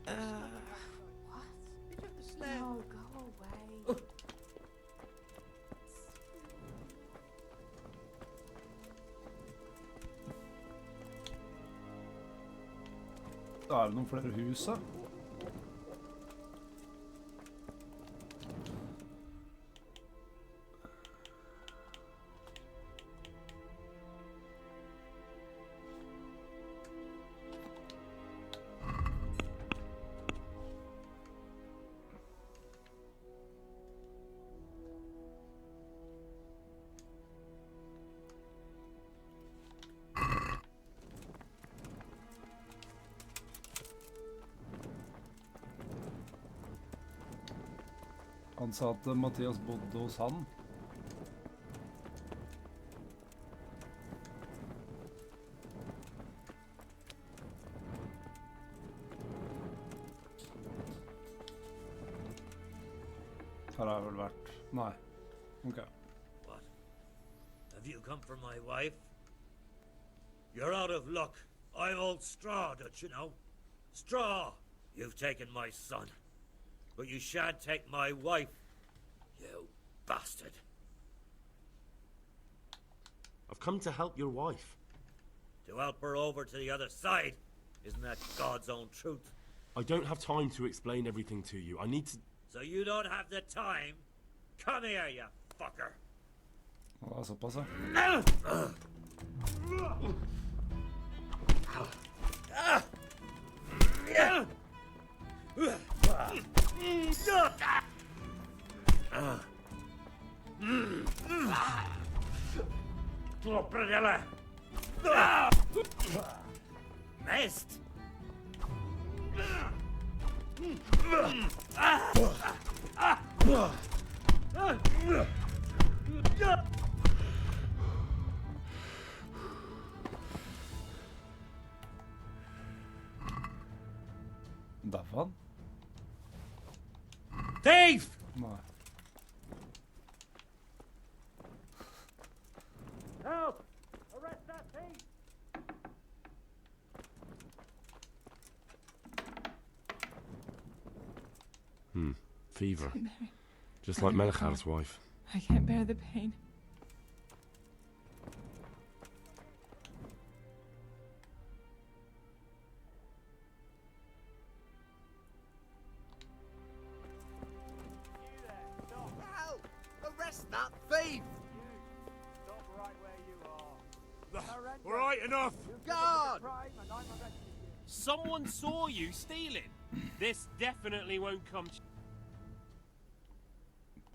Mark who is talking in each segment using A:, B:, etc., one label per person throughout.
A: What?
B: Pick up the sled.
A: No, go away.
C: Da er det noen flere hus her. Han sa at Mathias bodde hos han. Her har jeg vel vært. Nei. Ok.
D: What? Have you come for my wife? You're out of luck. I'm old Straw, don't you know? Straw! You've taken my son. But you shan't take my wife, you bastard.
E: I've come to help your wife.
D: To help her over to the other side. Isn't that God's own truth?
E: I don't have time to explain everything to you. I need to...
D: So you don't have the time? Come here, you fucker.
C: Det er såpass, ja.
D: Klopredelle! Mest!
C: Derfor han?
D: Thief!
C: Nei.
D: Help! Arrest that thief!
E: Fever. Just like Melchar's wife.
A: I can't bear the pain.
B: Help! Arrest that thief!
F: Stop right where you are.
E: All right, enough!
B: Guard!
G: Someone saw you stealing. This definitely won't come.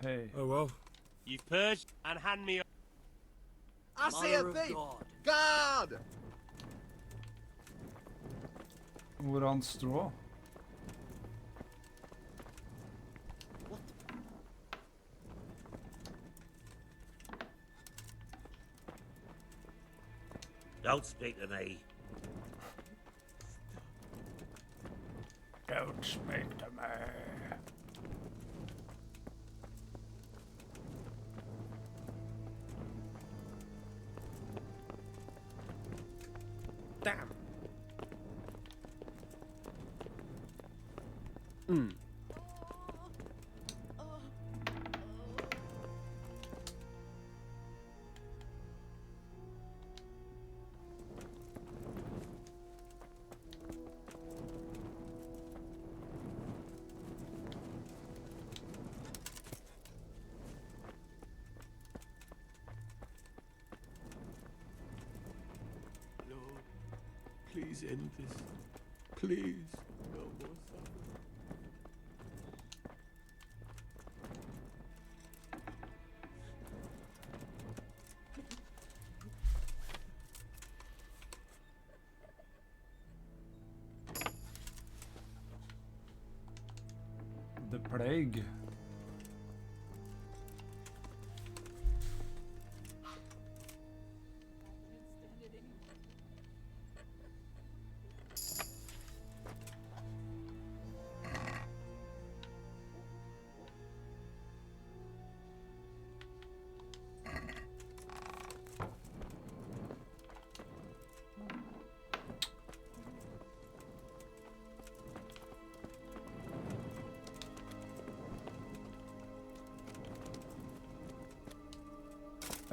C: Hey.
E: Oh well.
G: You've purged and hand me.
B: I see a
D: Mother of
B: thief!
D: God.
B: Guard!
C: Hvor er han Strå?
D: Don't speak to me.
C: Don't speak to me.
G: Damn.
E: Lord, please end this. Please. No more suffering.
C: The Plague.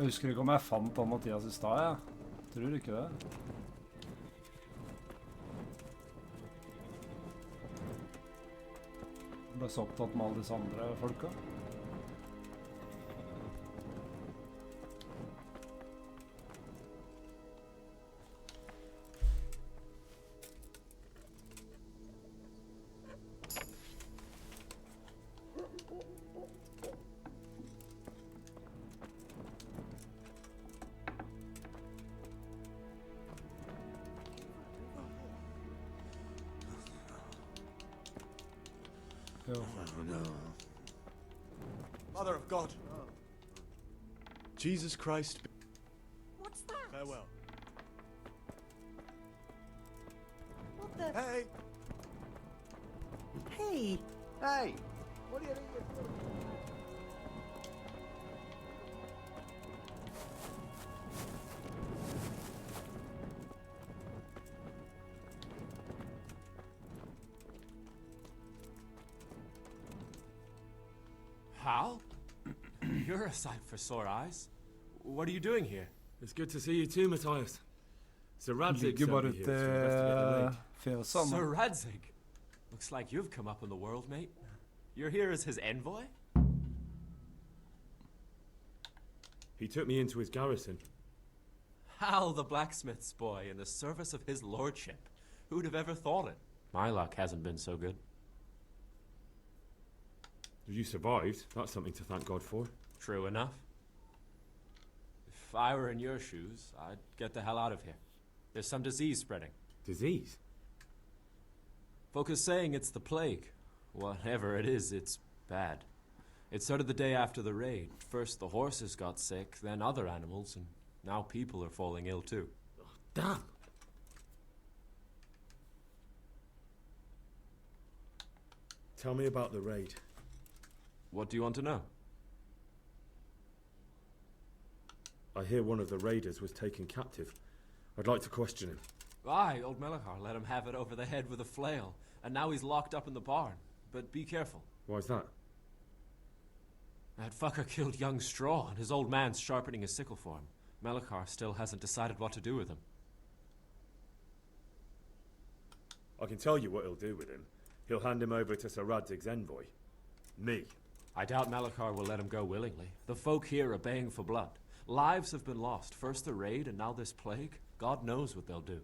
C: Jeg husker ikke om jeg fant han Mathias I stad, jeg. Tror ikke det. Jeg ble så opptatt med alle disse andre folka.
H: Mother of God. Jesus Christ.
A: What's that?
H: Farewell.
A: What the?
H: Hey!
A: Hey!
B: Hey, what do you think you're doing?
G: Hal? You're a sight for sore eyes. What are you doing here?
E: It's good to see you too, Matthias. Sir Radzig
C: Ligger bare
E: sent me here to investigate the raid.
C: fjeset.
G: Sir Radzig? Looks like you've come up in the world, mate. You're here as his envoy?
E: He took me into his garrison.
G: Hal, the blacksmith's boy, in the service of his lordship. Who'd have ever thought it? My luck hasn't been so good.
E: You survived. That's something to thank God for.
G: True enough. If I were in your shoes, I'd get the hell out of here. There's some disease spreading.
E: Disease?
G: Folk are saying it's the plague. Whatever it is, it's bad. It started the day after the raid. First the horses got sick, then other animals, and now people are falling ill too.
E: Damn! Tell me about the raid.
G: What do you want to know?
E: I hear one of the raiders was taken captive. I'd like to question him.
G: Aye, old Melachar let him have it over the head with a flail, and now he's locked up in the barn. But be careful.
E: Why's that?
G: That fucker killed young Straw, and his old man's sharpening his sickle for him. Melachar still hasn't decided what to do with him.
E: I can tell you what he'll do with him. He'll hand him over to Sir Radzig's envoy. Me.
G: I doubt Melachar will let him go willingly. The folk here are baying for blood. Lives have been lost. First the raid, and now this plague. God knows what they'll do.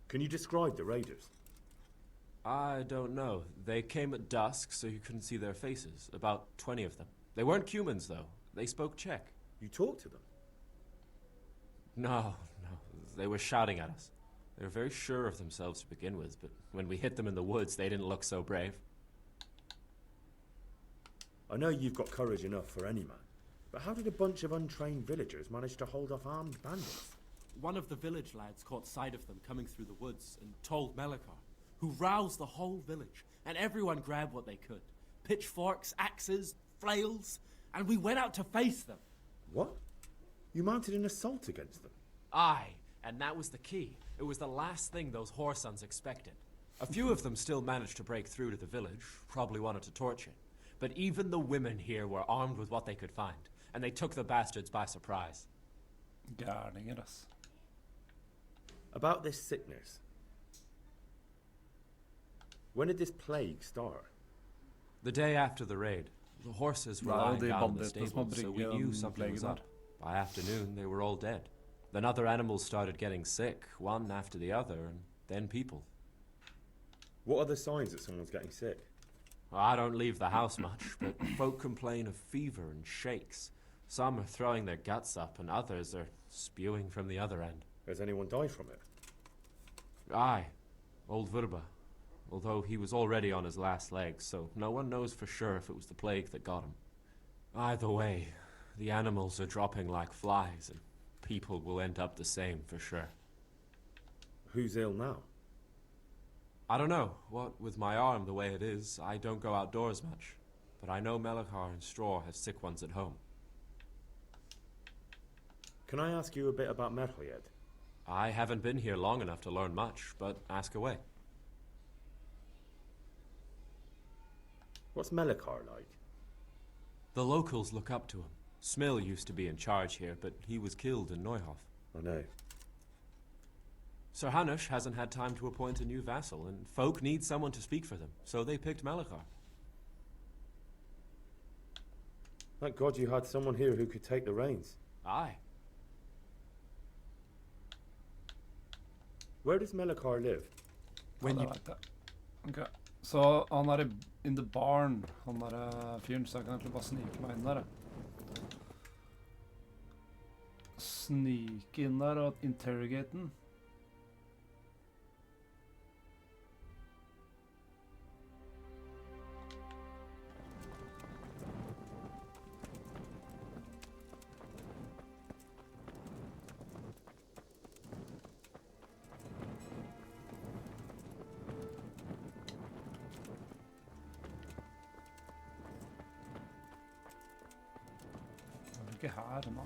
E: Can you describe the raiders?
G: I don't know. They came at dusk, so you couldn't see their faces. About 20 of them. They weren't humans, though. They spoke Czech.
E: You talked to them?
G: No. They were shouting at us. They were very sure of themselves to begin with, but when we hit them in the woods, they didn't look so brave.
E: I know you've got courage enough for any man, but how did a bunch of untrained villagers manage to hold off armed bandits?
I: One of the village lads caught sight of them coming through the woods and told Melachar, who roused the whole village, and everyone grabbed what they could. Pitchforks, axes, flails, and we went out to face them.
E: What? You mounted an assault against them?
G: Aye, and that was the key. It was the last thing those whoresons expected. A few of them still managed to break through to the village, probably wanted to torch it. But even the women here were armed with what they could find, and they took the bastards by surprise.
C: Gærninger, ass.
E: About this sickness. When did this plague start?
G: The day after the raid, the horses were
C: Well,
G: lying
C: they
G: down in the
C: bandit,
G: stable,
C: that's not
G: so we
C: bring,
G: knew something
C: plague
G: was
C: there.
G: up. By afternoon, they were all dead. Then other animals started getting sick, one after the other, and then people.
E: What are the signs that someone's getting sick?
G: I don't leave the house much, but folk complain of fever and shakes. Some are throwing their guts up, and others are spewing from the other end.
E: Has anyone died from it?
G: Aye, old Verba. Although he was already on his last legs, so no one knows for sure if it was the plague that got him. Either way, the animals are dropping like flies, and people will end up the same for sure.
E: Who's ill now?
G: I don't know. What with my arm the way it is, I don't go outdoors much. But I know Melachar and Straw have sick ones at home.
E: Can I ask you a bit about Merhoyed?
G: I haven't been here long enough to learn much, but ask away.
E: What's Melachar like?
G: The locals look up to him. Smill used to be in charge here, but he was killed in Neuhof.
E: I know.
G: Sir Hanush hasn't had time to appoint a new vassal, and folk need someone to speak for them, so they picked Melechar.
E: Thank God you had someone here who could take the reins.
G: Aye.
E: Where does Melechar live?
G: When
C: Ja,
G: you...
C: det vet jeg. Ok, så han er in the barn, han der fyren, så jeg kan egentlig bare snike meg inn der. Snike inn der og interrogate den. Ikke her, nei.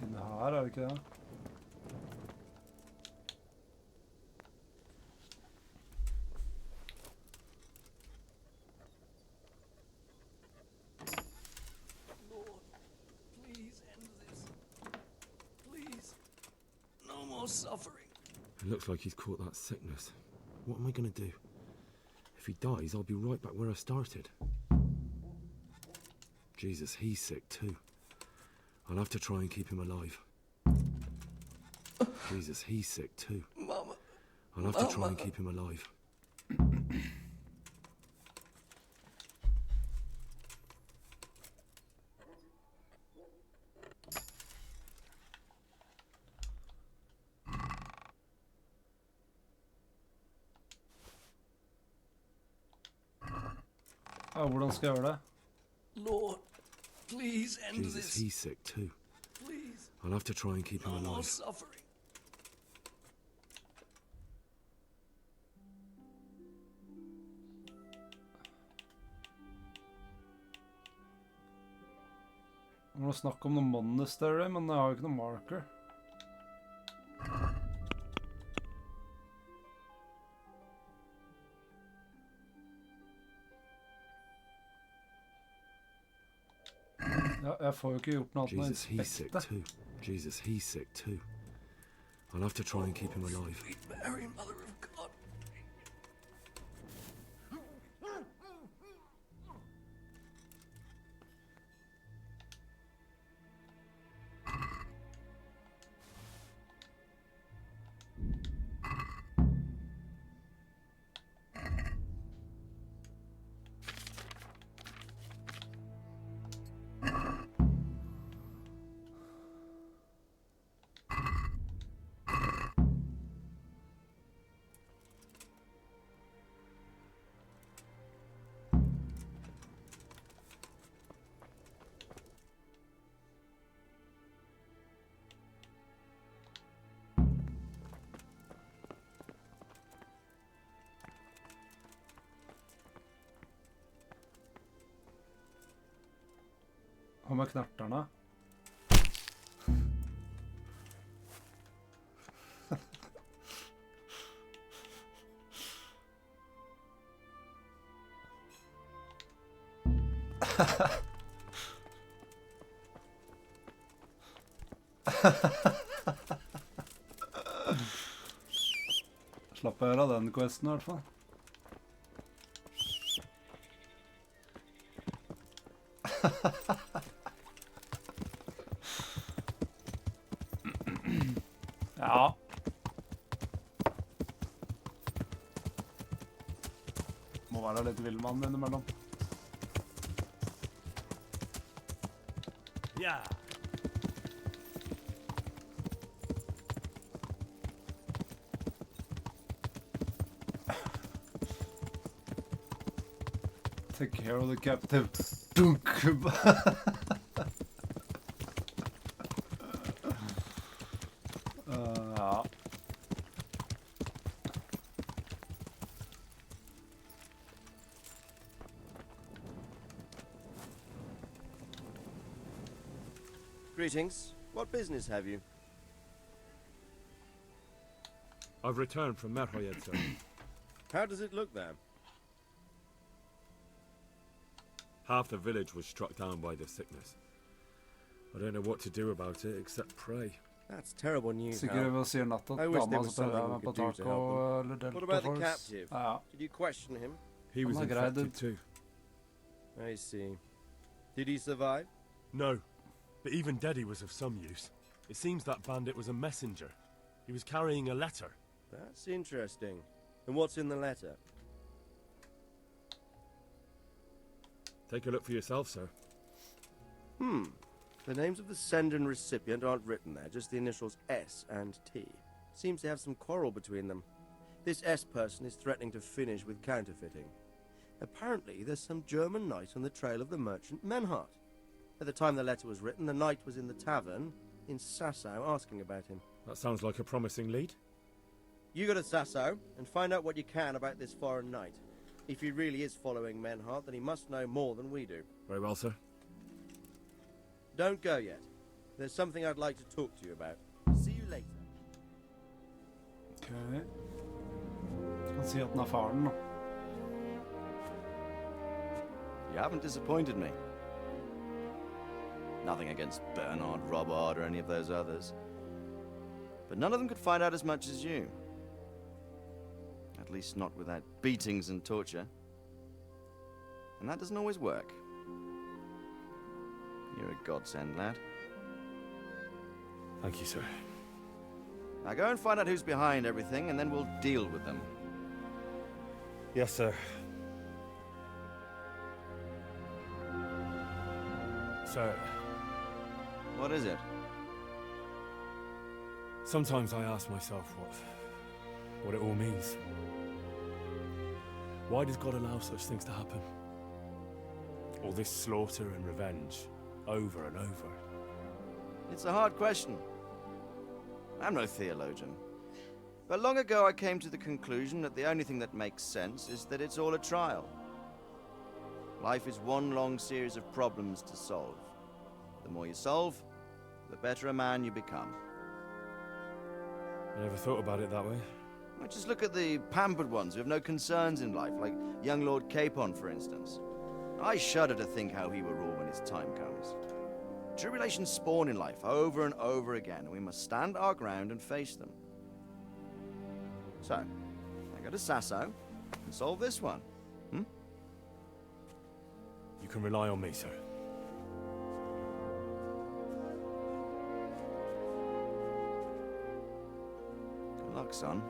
C: Inne her, er det ikke det?
A: Suffering.
E: It looks like he's caught that sickness. What am I going to do? If he dies, I'll be right back where I started. Jesus, he's sick too. I'll have to try and keep him alive. Jesus, he's sick too.
A: Mama.
E: I'll have to try and keep him alive.
C: Ja, hvordan skal jeg gjøre det?
A: Lord, please end
E: Jesus,
A: this.
E: he's sick too.
A: Please.
E: I'll have to try and keep him
A: No more
E: alive.
A: suffering.
C: Det var snakk om noe monastery, men jeg har jo ikke noe marker. Ja, jeg får jo ikke gjort noe annet enn å
E: Jesus, he's sick
C: inspekte.
E: too. Jesus, he's sick too. I'll have to try and keep him alive.
A: Sweet Mary, Mother of God.
C: Hva med knerterne? Slapp å gjøre den questen i hvert fall. Ja. Må være litt villmann innimellom.
D: Ja.
C: Take care of the captive. Dunk! Ja.
B: Greetings. What business have you?
E: I've returned from Merhoyed, sir.
B: How does it look there?
E: Half the village was struck down by the sickness. I don't know what to do about it except pray.
B: That's terrible news,
C: Sigurd
B: Hal.
C: vil sier natt at
B: I wish there
C: dama
B: was
C: som prøver
B: something
C: meg
B: we
C: på
B: could do to
C: taco
B: help
C: eller
B: What
C: delte
B: about the
C: folks.
B: captive?
C: Ja.
B: Did you question him?
E: He was
C: I'm not gonna
E: infected
C: do-
E: too.
B: I see. Did he survive?
J: No, but even dead he was of some use. It seems that bandit was a messenger. He was carrying a letter.
B: That's interesting. And what's in the letter?
E: Take a look for yourself, sir.
B: The names of the sender and recipient aren't written there, just the initials S and T. Seems to have some quarrel between them. This S person is threatening to finish with counterfeiting. Apparently, there's some German knight on the trail of the merchant Menhart. At the time the letter was written, the knight was in the tavern in Sasau asking about him.
E: That sounds like a promising lead.
B: You go to Sasau and find out what you can about this foreign knight. If he really is following Menhart, then he must know more than we do.
E: Very well, sir.
B: Don't go yet. There's something I'd like to talk to you about. See you later.
C: Ok. Han sier at han er faren, da.
K: You haven't disappointed me. Nothing against Bernard, Robert, or any of those others. But none of them could find out as much as you. At least not without beatings and torture. And that doesn't always work. You're a godsend, lad.
E: Thank you, sir.
K: Now go and find out who's behind everything, and then we'll deal with them.
E: Yes, sir. Sir,
K: What is it?
E: sometimes I ask myself what it all means. Why does God allow such things to happen? All this slaughter and revenge, over and over.
K: It's a hard question. I'm no theologian. But long ago I came to the conclusion that the only thing that makes sense is that it's all a trial. Life is one long series of problems to solve. The more you solve, the better a man you become.
E: I never thought about it that way.
K: Well, just look at the pampered ones who have no concerns in life, like young Lord Capon, for instance. I shudder to think how he will rule when his time comes. Tribulations spawn in life over and over again, and we must stand our ground and face them. So, I go to Sasau and solve this one.
E: You can rely on me, sir.
K: Good luck, son.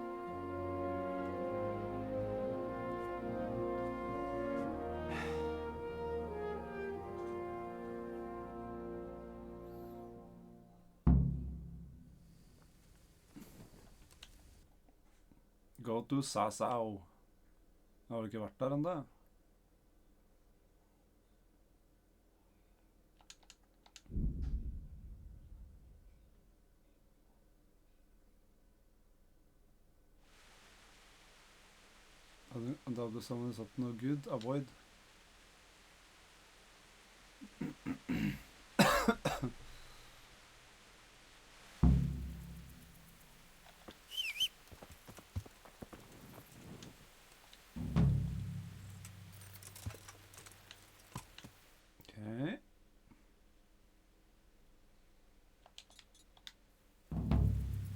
C: Go to Sasau. Har du ikke vært der ennå? Da hadde du sammensatt noe good. Avoid. Okay.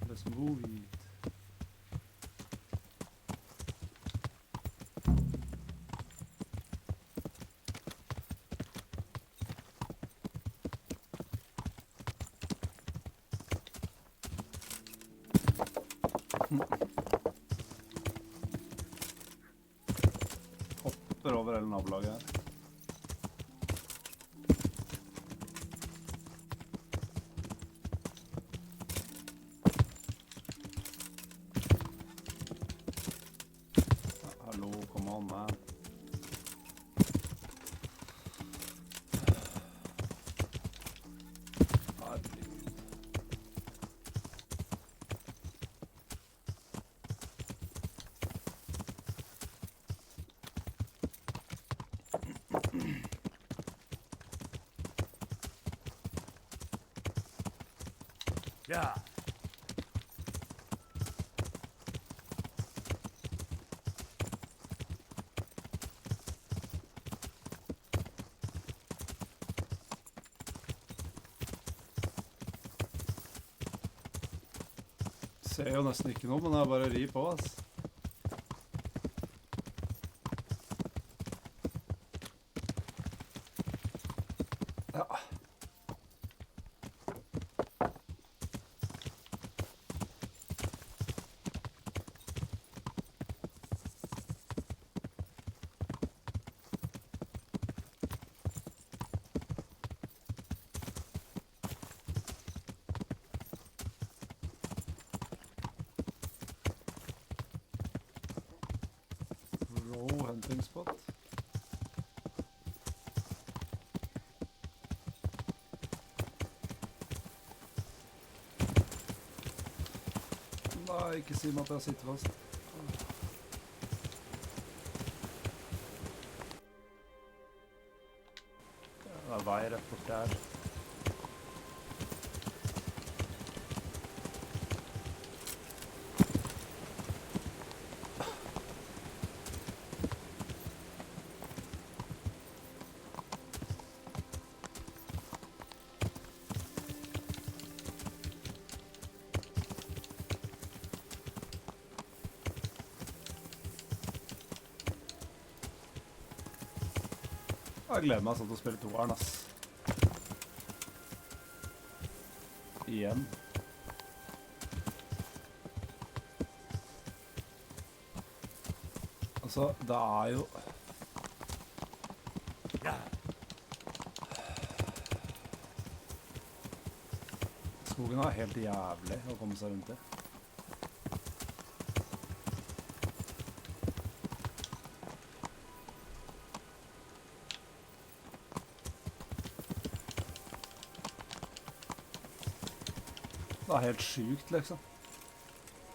C: Let's move it. Hopper over hele nabolaget her. Hallo, come on, man. Herregud.
E: Yeah.
C: Ser jo nesten ikke noe, men det er bare å ri på, ass. Ja. Row hunting spot. Nei, ikke si meg at jeg sitter fast. Det er vei rett borti her. Jeg gleder meg sånn til å spille toeren, ass. Igjen. Altså, det er jo... Skogen er helt jævlig å komme seg rundt i. Det er helt sykt, liksom.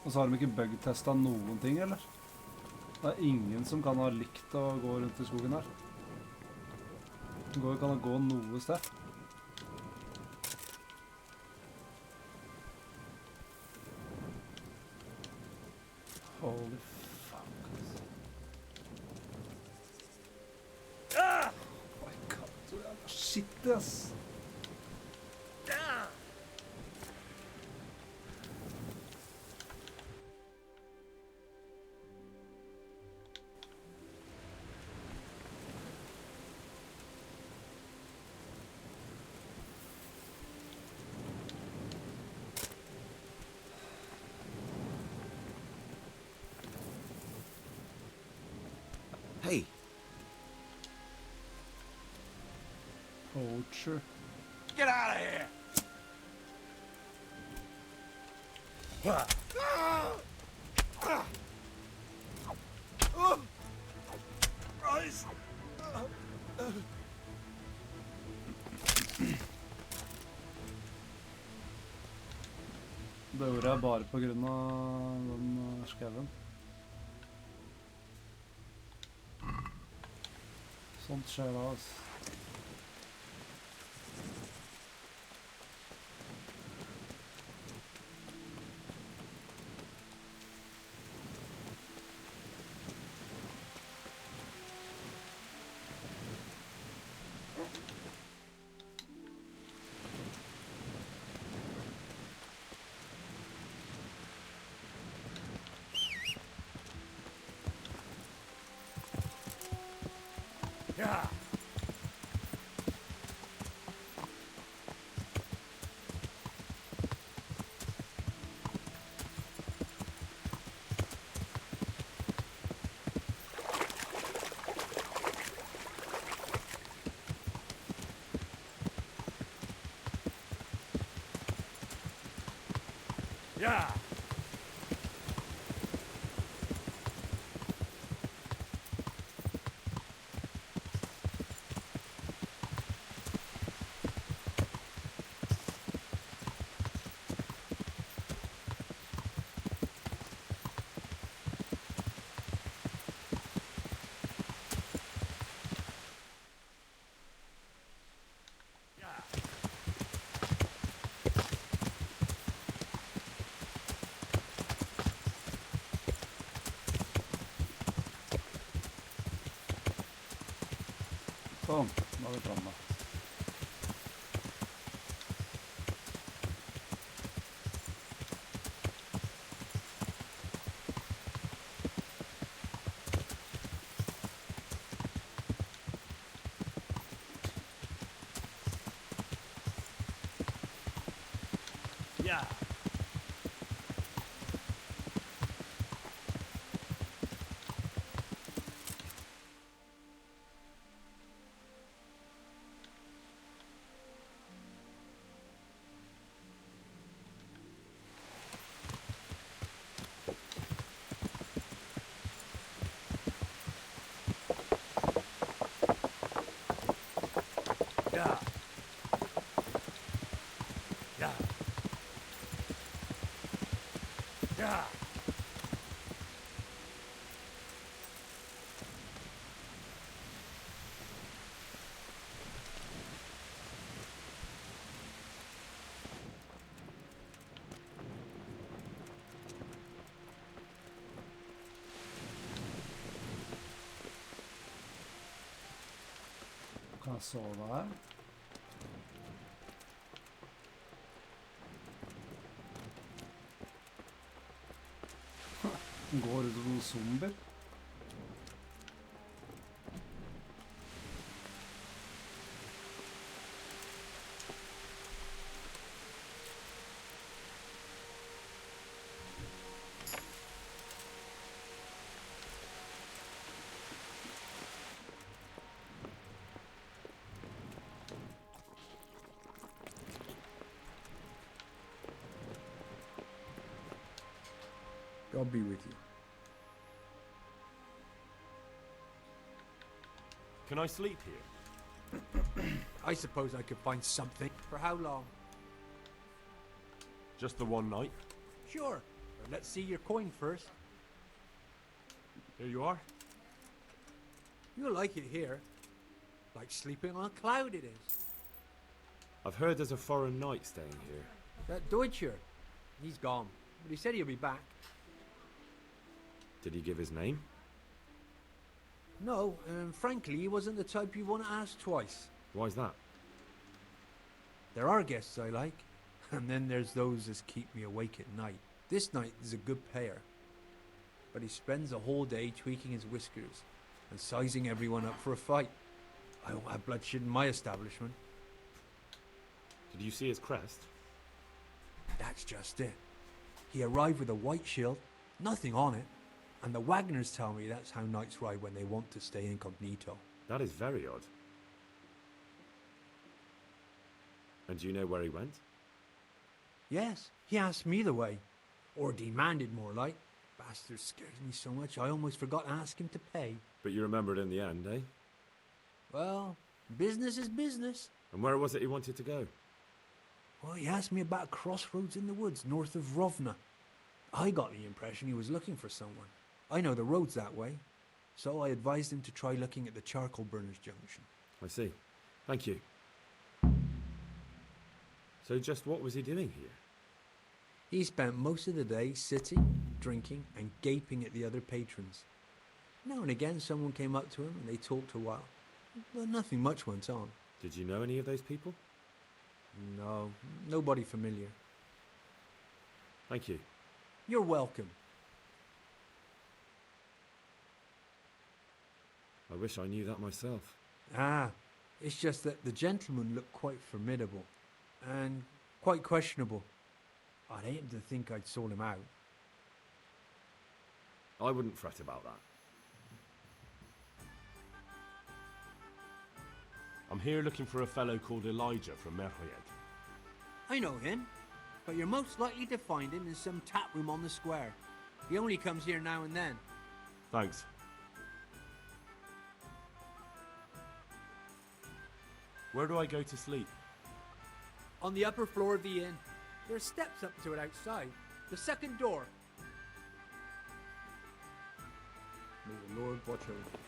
C: Og så har de ikke bug-testet noen ting, eller? Det er ingen som kan ha likt å gå rundt i skogen her. Det går ikke an å gå noe sted. Holy fuck, altså. Oh my god, så jævla shit, ass.
K: Hey,
C: Poacher.
H: Get out of here! Christ!
C: Det gjorde jeg bare på grunn av den skauen. Sånt skjer da, altså.
E: Yeah. Yeah.
C: Sånn, nå er vi framme.
H: Yeah. Yeah. Yeah. Yeah.
C: Kan jeg sove her? Går ut som noen zombier.
L: God be with you.
J: Can I sleep here?
L: I suppose I could find something. For how long?
J: Just the one night?
L: Sure. But let's see your coin first.
J: Here you are.
L: You'll like it here. Like sleeping on a cloud it is.
E: I've heard there's a foreign knight staying here.
L: That Deutscher. He's gone. But he said he'll be back.
E: Did he give his name?
L: No, frankly, he wasn't the type you want to ask twice.
E: Why's that?
L: There are guests I like, and then there's those that keep me awake at night. This night is a good payer, but he spends the whole day tweaking his whiskers and sizing everyone up for a fight. I don't have bloodshed in my establishment.
E: Did you see his crest?
L: That's just it. He arrived with a white shield, nothing on it, and the Wagners tell me that's how knights ride when they want to stay incognito.
E: That is very odd. And do you know where he went?
L: Yes, he asked me the way. Or demanded more like. Bastard scares me so much I almost forgot to ask him to pay.
E: But you remembered in the end, eh?
L: Well, business is business.
E: And where was it he wanted to go?
L: Well, he asked me about a crossroads in the woods north of Rovna. I got the impression he was looking for someone. I know the road's that way, so I advised him to try looking at the charcoal burners junction.
E: I see. Thank you. So just what was he doing here?
L: He spent most of the day sitting, drinking, and gaping at the other patrons. Now and again someone came up to him and they talked a while, but nothing much went on.
E: Did you know any of those people?
L: No, nobody familiar.
E: Thank you.
L: You're welcome.
E: I wish I knew that myself.
L: Ah, it's just that the gentleman looked quite formidable and quite questionable. I'd hate him to think I'd sold him out.
E: I wouldn't fret about that.
J: I'm here looking for a fellow called Elijah from Merriad.
L: I know him, but you're most likely to find him in some tap room on the square. He only comes here now and then.
J: Thanks. Where do I go to sleep?
L: On the upper floor of the inn. There's steps up to it outside. The second door. May the Lord watch over you.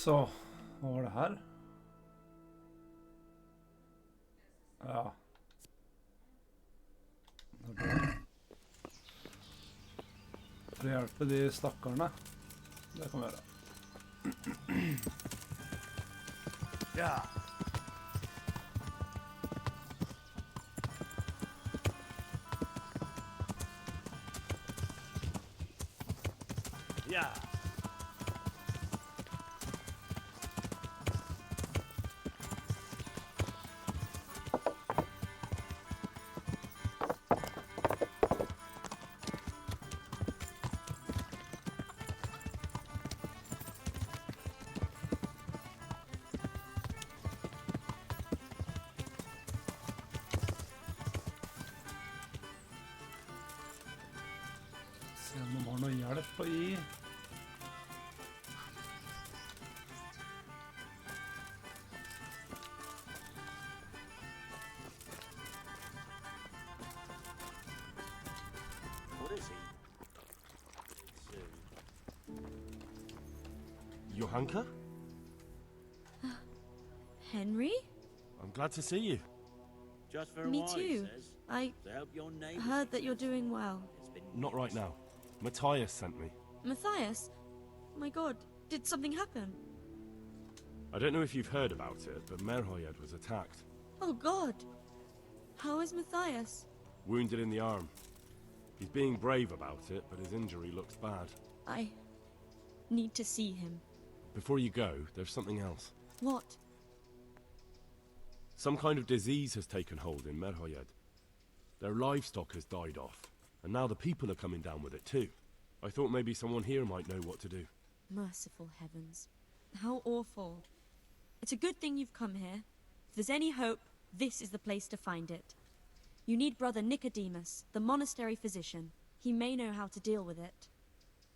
C: Så, hva var det her? Ja. Det er bra. For å hjelpe de stakkarene. Det kan vi gjøre.
H: Ja. Ja.
C: Se om de har noe hjelp å gi.
D: What is he?
J: Johanka?
M: Henry?
J: I'm glad to see you.
D: Just for a
M: Me
D: while,
M: too.
D: he says.
M: I
D: To help your neighbors.
M: heard that you're doing well.
J: Not right now. Matthias sent me.
M: Matthias? My god, did something happen?
J: I don't know if you've heard about it, but Merhoyed was attacked.
M: Oh god. How is Matthias?
J: Wounded in the arm. He's being brave about it, but his injury looks bad.
M: I need to see him.
J: Before you go, there's something else.
M: What?
J: Some kind of disease has taken hold in Merhoyed. Their livestock has died off, and now the people are coming down with it too. I thought maybe someone here might know what to do.
M: Merciful heavens. How awful. It's a good thing you've come here. If there's any hope, this is the place to find it. You need Brother Nicodemus, the monastery physician. He may know how to deal with it.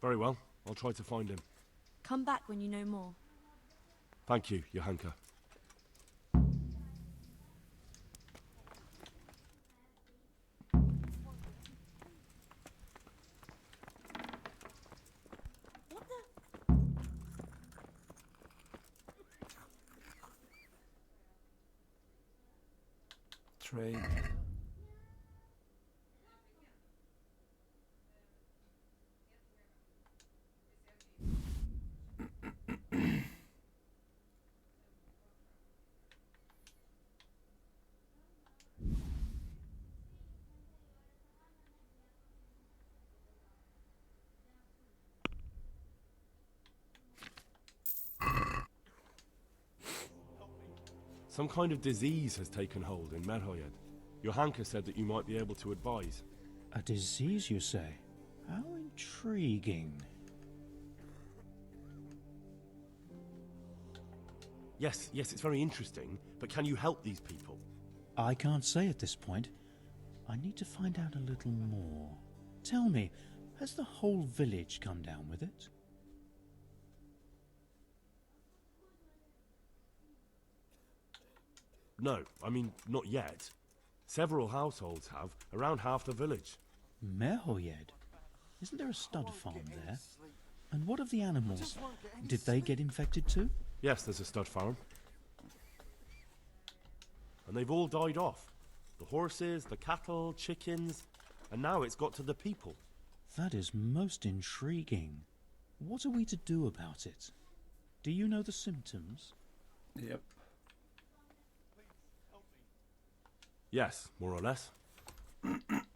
J: Very well, I'll try to find him.
M: Come back when you know more.
J: Thank you, Johanka.
C: Trade.
J: Some kind of disease has taken hold in Merhoyed. Johanka said that you might be able to advise.
N: A disease, you say? How intriguing.
J: Yes, it's very interesting, but can you help these people?
N: I can't say at this point. I need to find out a little more. Tell me, has the whole village come down with it?
J: No, I mean, not yet. Several households have, around half the village.
N: Merhoyed? Isn't there a stud farm there? And what of the animals? Did they get infected too?
J: Yes, there's a stud farm. And they've all died off. The horses, the cattle, chickens, and now it's got to the people.
N: That is most intriguing. What are we to do about it? Do you know the symptoms?
C: Yep.
J: Yes, more or less.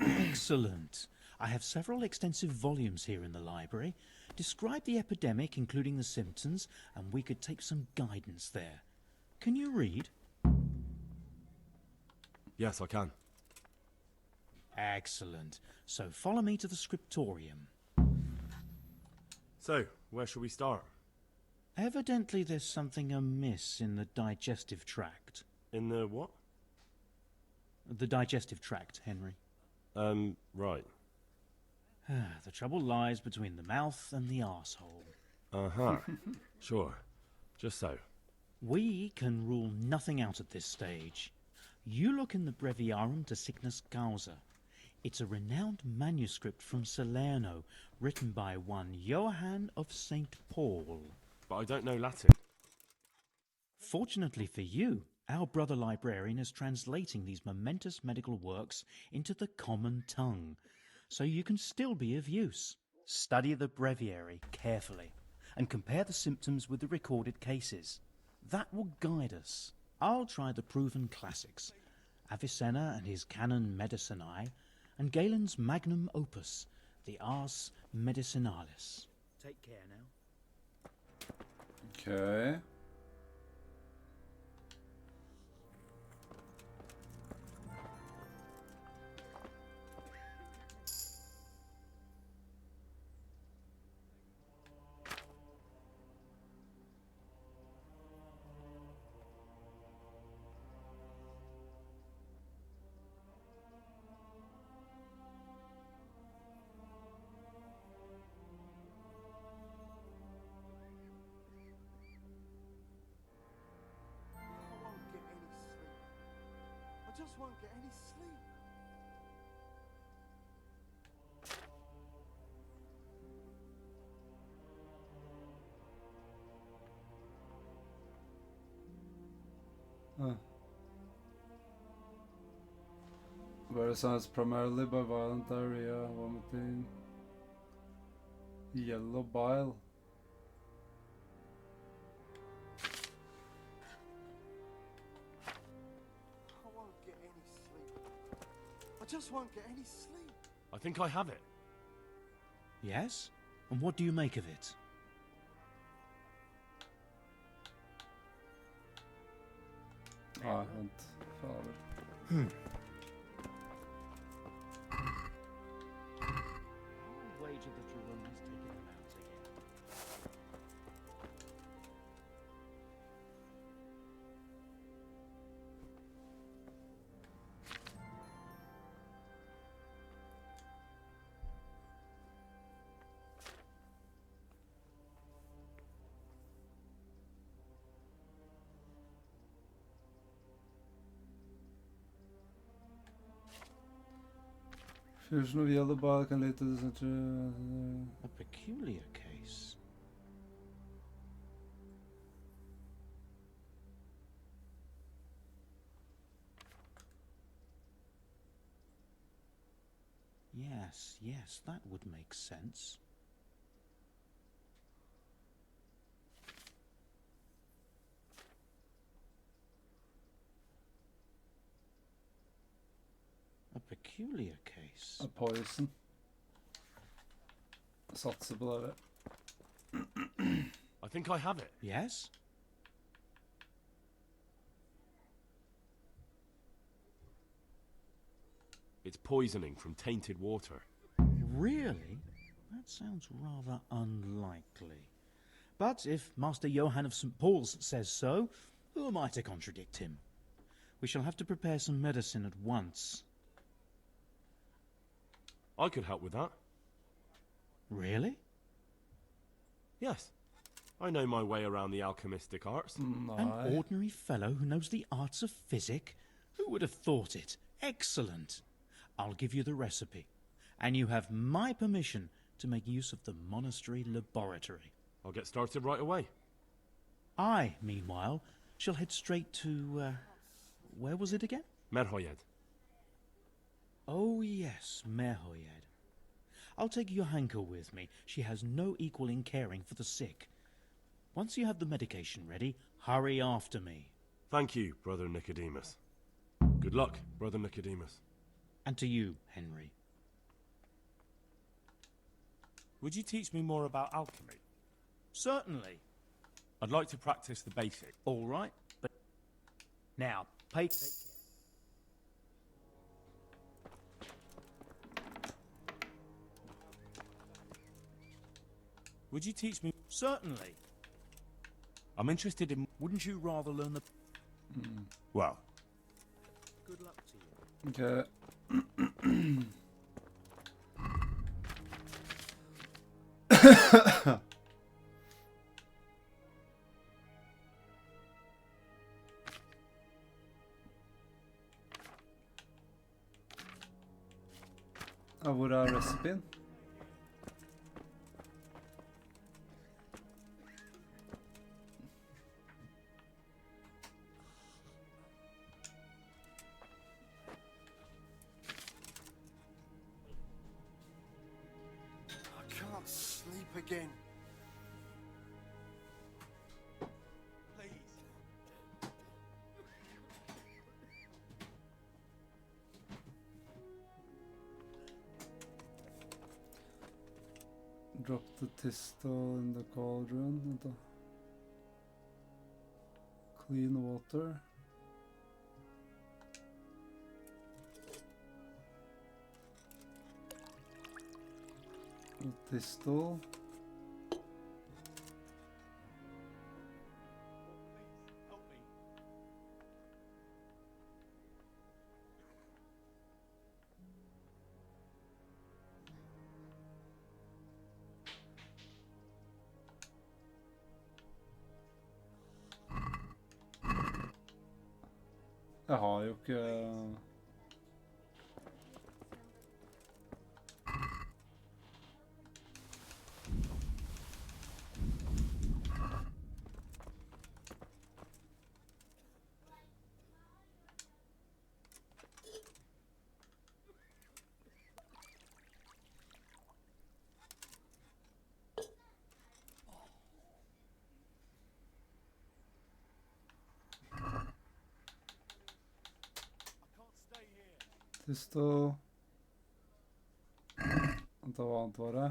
N: Excellent. I have several extensive volumes here in the library. Describe the epidemic, including the symptoms, and we could take some guidance there. Can you read?
J: Yes, I can.
N: Excellent. So follow me to the scriptorium.
J: So, where shall we start?
N: Evidently there's something amiss in the digestive tract.
J: In the what?
N: The digestive tract, Henry.
J: Right.
N: The trouble lies between the mouth and the arsehole.
J: Uh-huh. Sure. Just so.
N: We can rule nothing out at this stage. You look in the Breviarum de Sickness Causa. It's a renowned manuscript from Salerno, written by one Johann of St. Paul.
J: But I don't know Latin.
N: Fortunately for you, our brother librarian is translating these momentous medical works into the common tongue, so you can still be of use. Study the breviary carefully and compare the symptoms with the recorded cases. That will guide us. I'll try the proven classics, Avicenna and his Canon Medicinae, and Galen's magnum opus, the Ars Medicinalis.
K: Take care now.
C: Okay.
F: I won't get any sleep. I just won't get any sleep.
C: Versus primarily by violent diarrhea, vomiting, yellow bile.
F: I won't get any sleep. I just won't get any sleep.
J: I think I have it.
N: Yes? And what do you make of it?
C: Ah, vent. Fader.
N: I'll wager that Jerome has taken him out again.
C: Fusion of yellow bile can lead to such
N: A peculiar case. Yes, that would make sense. A peculiar case.
C: a poison. Satser på det.
J: I think I have it.
N: Yes?
J: It's poisoning from tainted water.
N: Really? That sounds rather unlikely. But if Master Johann of St. Paul's says so, who am I to contradict him? We shall have to prepare some medicine at once.
J: I could help with that.
N: Really?
J: Yes. I know my way around the alchemistic arts.
N: An ordinary fellow who knows the arts of physic? Who would have thought it? Excellent. I'll give you the recipe, and you have my permission to make use of the monastery laboratory.
J: I'll get started right away.
N: I, meanwhile, shall head straight to, where was it again?
J: Merhoyed.
N: Oh yes, Merhoyed. I'll take Johanka with me. She has no equal in caring for the sick. Once you have the medication ready, hurry after me.
J: Thank you, Brother Nicodemus. Good luck, Brother Nicodemus.
N: And to you, Henry.
O: Would you teach me more about alchemy?
N: Certainly.
O: I'd like to practice the basics.
N: All right, but now, take care.
O: Would you teach me?
N: Certainly.
O: I'm interested in...
N: Wouldn't you rather learn the...
O: Well,
N: Good luck to you.
C: Okay. Hvor er recipien?
F: can't sleep again.
O: Please.
C: Drop the thistle in the cauldron. Vent da. Clean water. The thistle.
O: Help me.
C: Jeg har jo ikke thistle. Vent da, hva annet var det?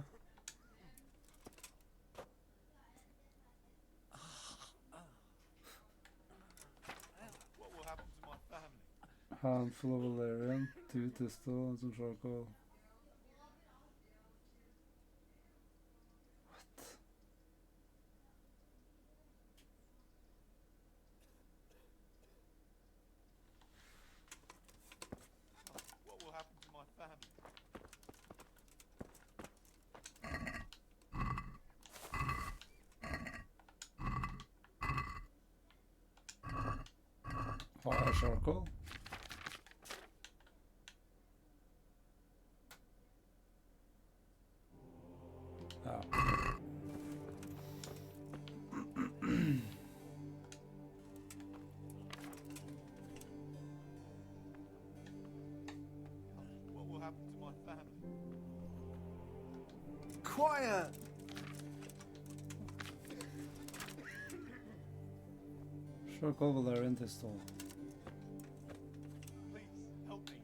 O: What will happen to my family?
C: Handful of valerian, 2 thistle, and some charcoal.
O: What will happen to my family?
C: Har jeg charcoal? Ja.
O: What will happen to my family?
F: Quiet!
C: Charcoal, valerian, thistle.
O: Please, help me.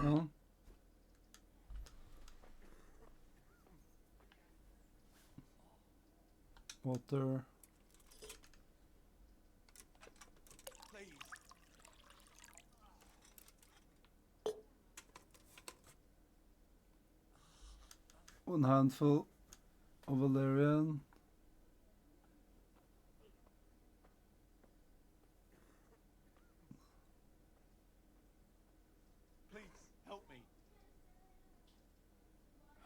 C: Ja. Water.
O: Please.
C: One handful of valerian.
O: Please, help me.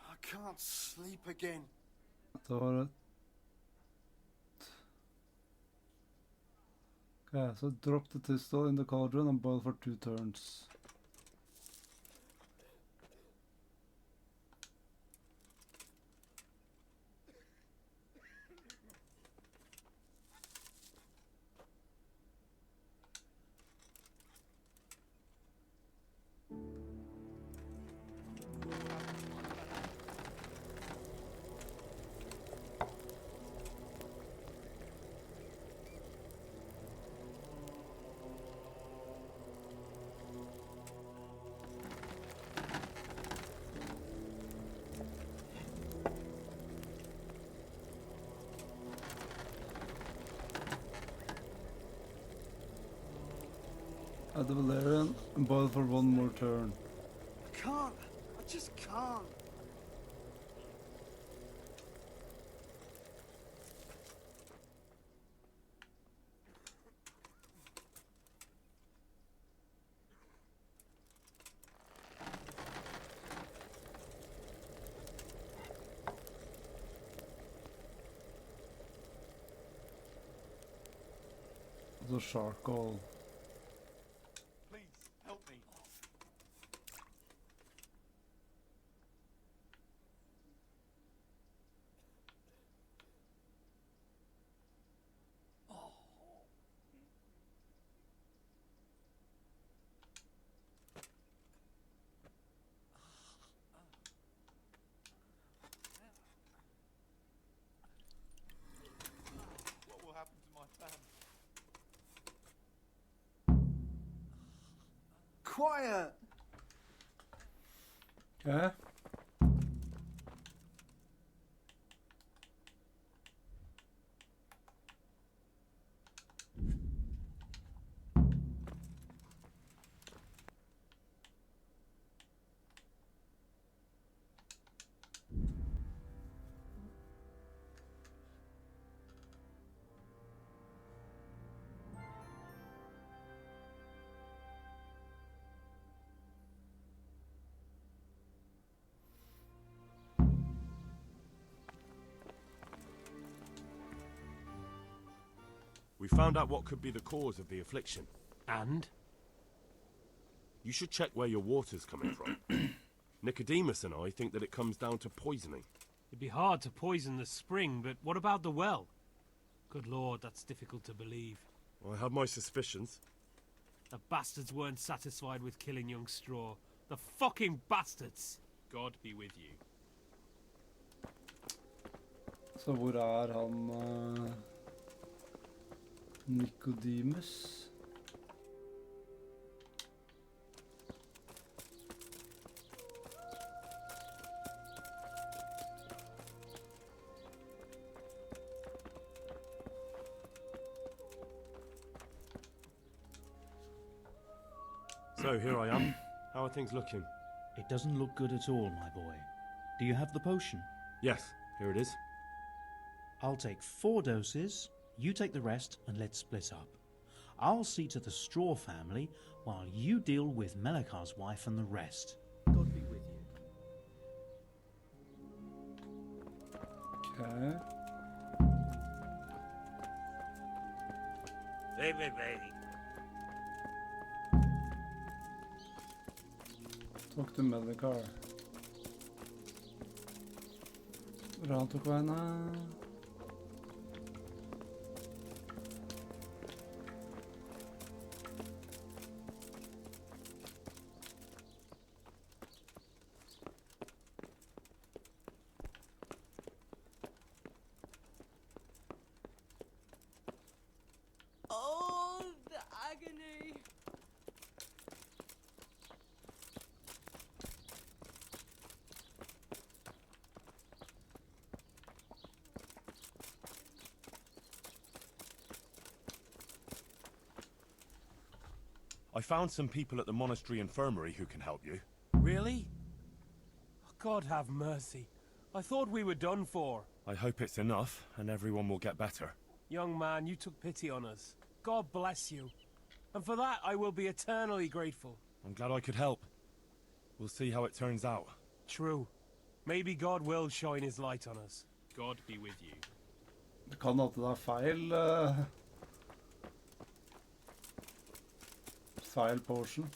F: I can't sleep again.
C: Da var det. Okay, so drop the thistle in the cauldron and boil for 2 turns. Add the valerian and boil for 1 more turn.
F: I can't. I just can't.
C: The charcoal.
O: Please, help me.
F: quiet.
C: Okay.
J: We found out what could be the cause of the affliction.
G: And?
J: You should check where your water's coming from. Nicodemus and I think that it comes down to poisoning.
P: It'd be hard to poison the spring, but what about the well? Good lord, that's difficult to believe.
J: I have my suspicions.
P: The bastards weren't satisfied with killing young Straw. The fucking bastards! God be with you.
C: Så hvor han Nicodemus?
J: So here I am. How are things looking?
N: It doesn't look good at all, my boy. Do you have the potion?
J: Yes, here it is.
N: I'll take 4 doses, you take the rest, and let's split up. I'll see to the Straw family, while you deal with Melikar's wife and the rest.
I: God be with you.
C: Okay.
D: Leave me, baby.
C: Talk to Melikar. Hvor han tok veien her?
M: Oh, the agony.
J: I found some people at the monastery infirmary who can help you.
P: Really? God have mercy. I thought we were done for.
J: I hope it's enough, and everyone will get better.
P: Young man, you took pity on us. God bless you. And for that, I will be eternally grateful.
J: I'm glad I could help. We'll see how it turns out.
P: True. Maybe God will shine his light on us. God be with you.
C: Det kan at det er feil feil potion.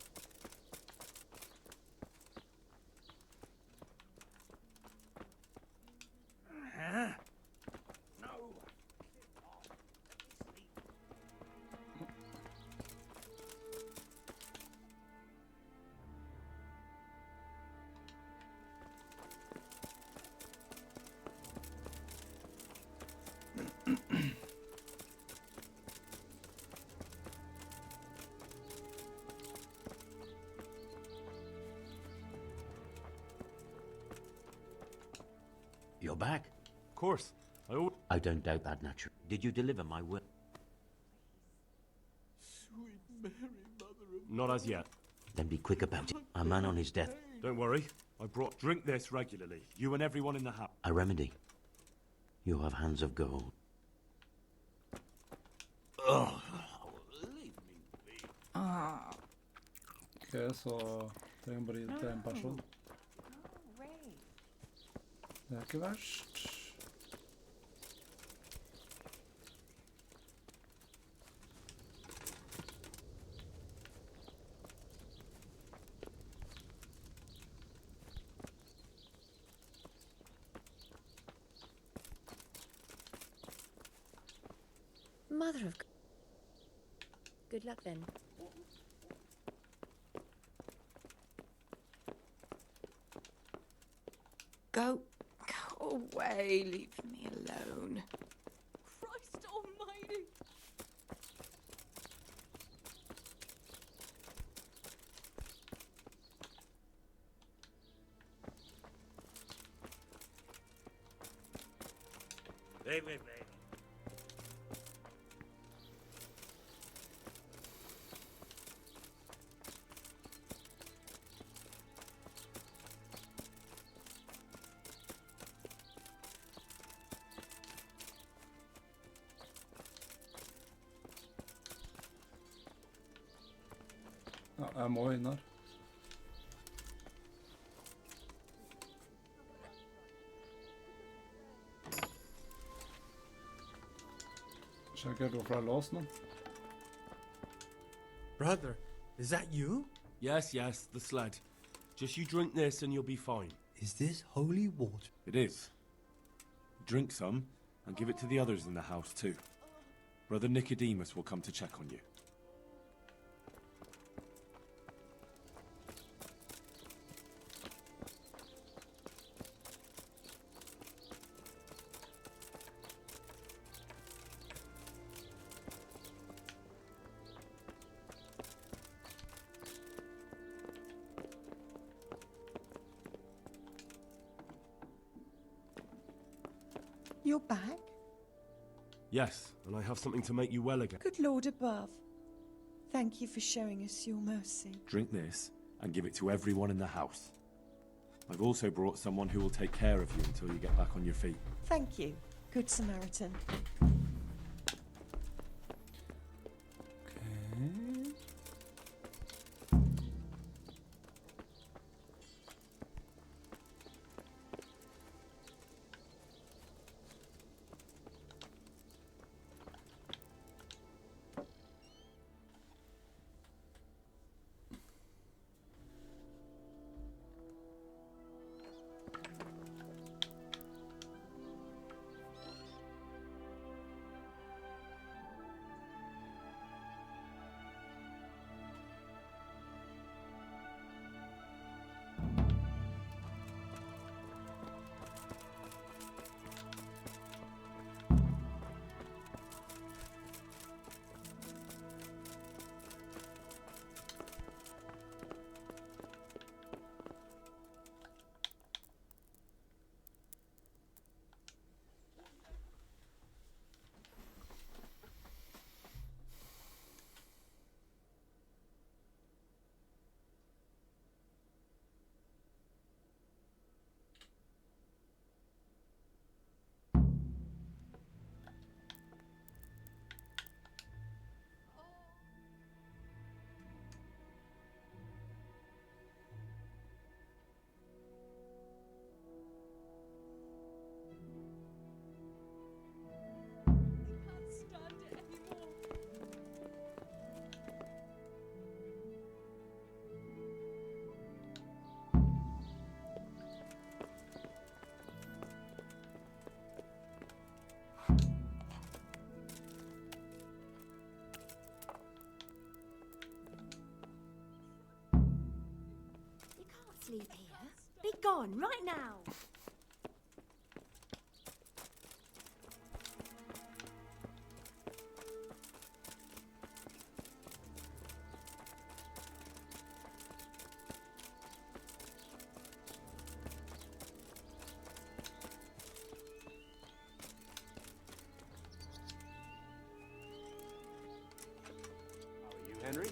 Q: You're back?
J: Of course.
Q: I don't doubt that, naturally. Did you deliver my will?
O: Sweet Mary, Mother of
J: Not as yet.
Q: Then be quick about it. A man on his death.
J: Don't worry. I brought drink this regularly. You and everyone in the house.
Q: A remedy. You have hands of gold.
O: Oh, leave me be.
C: Ok, så trenger bare gi det til en person. Det er ikke verst.
R: Mother of God. Good luck then.
S: Go away, leave me alone.
M: Christ almighty!
D: Leave me be.
C: Ja, jeg må inn her. Skjønner ikke helt hvorfor det er låst nå.
L: Brother, is that you?
J: Yes, yes, the sled. Just you drink this and you'll be fine.
L: Is this holy water?
J: It is. Drink some, and give it to the others in the house too. Brother Nicodemus will come to check on you.
T: You're back?
J: Yes, and I have something to make you well again.
T: Good Lord above. Thank you for showing us your mercy.
J: Drink this, and give it to everyone in the house. I've also brought someone who will take care of you until you get back on your feet.
T: Thank you, Good Samaritan.
U: Sleep here. Be gone right now.
B: Henry?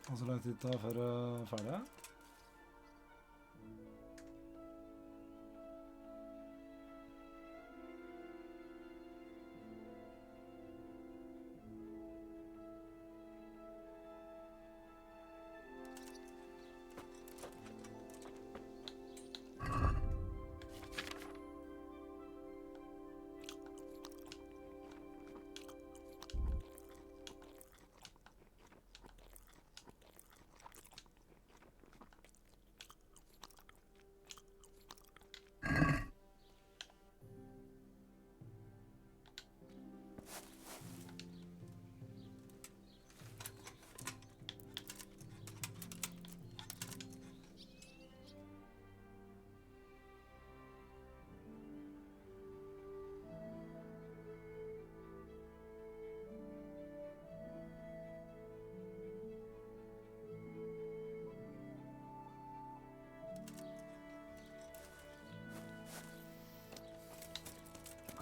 C: Og så lang tid det tar før jeg er ferdig?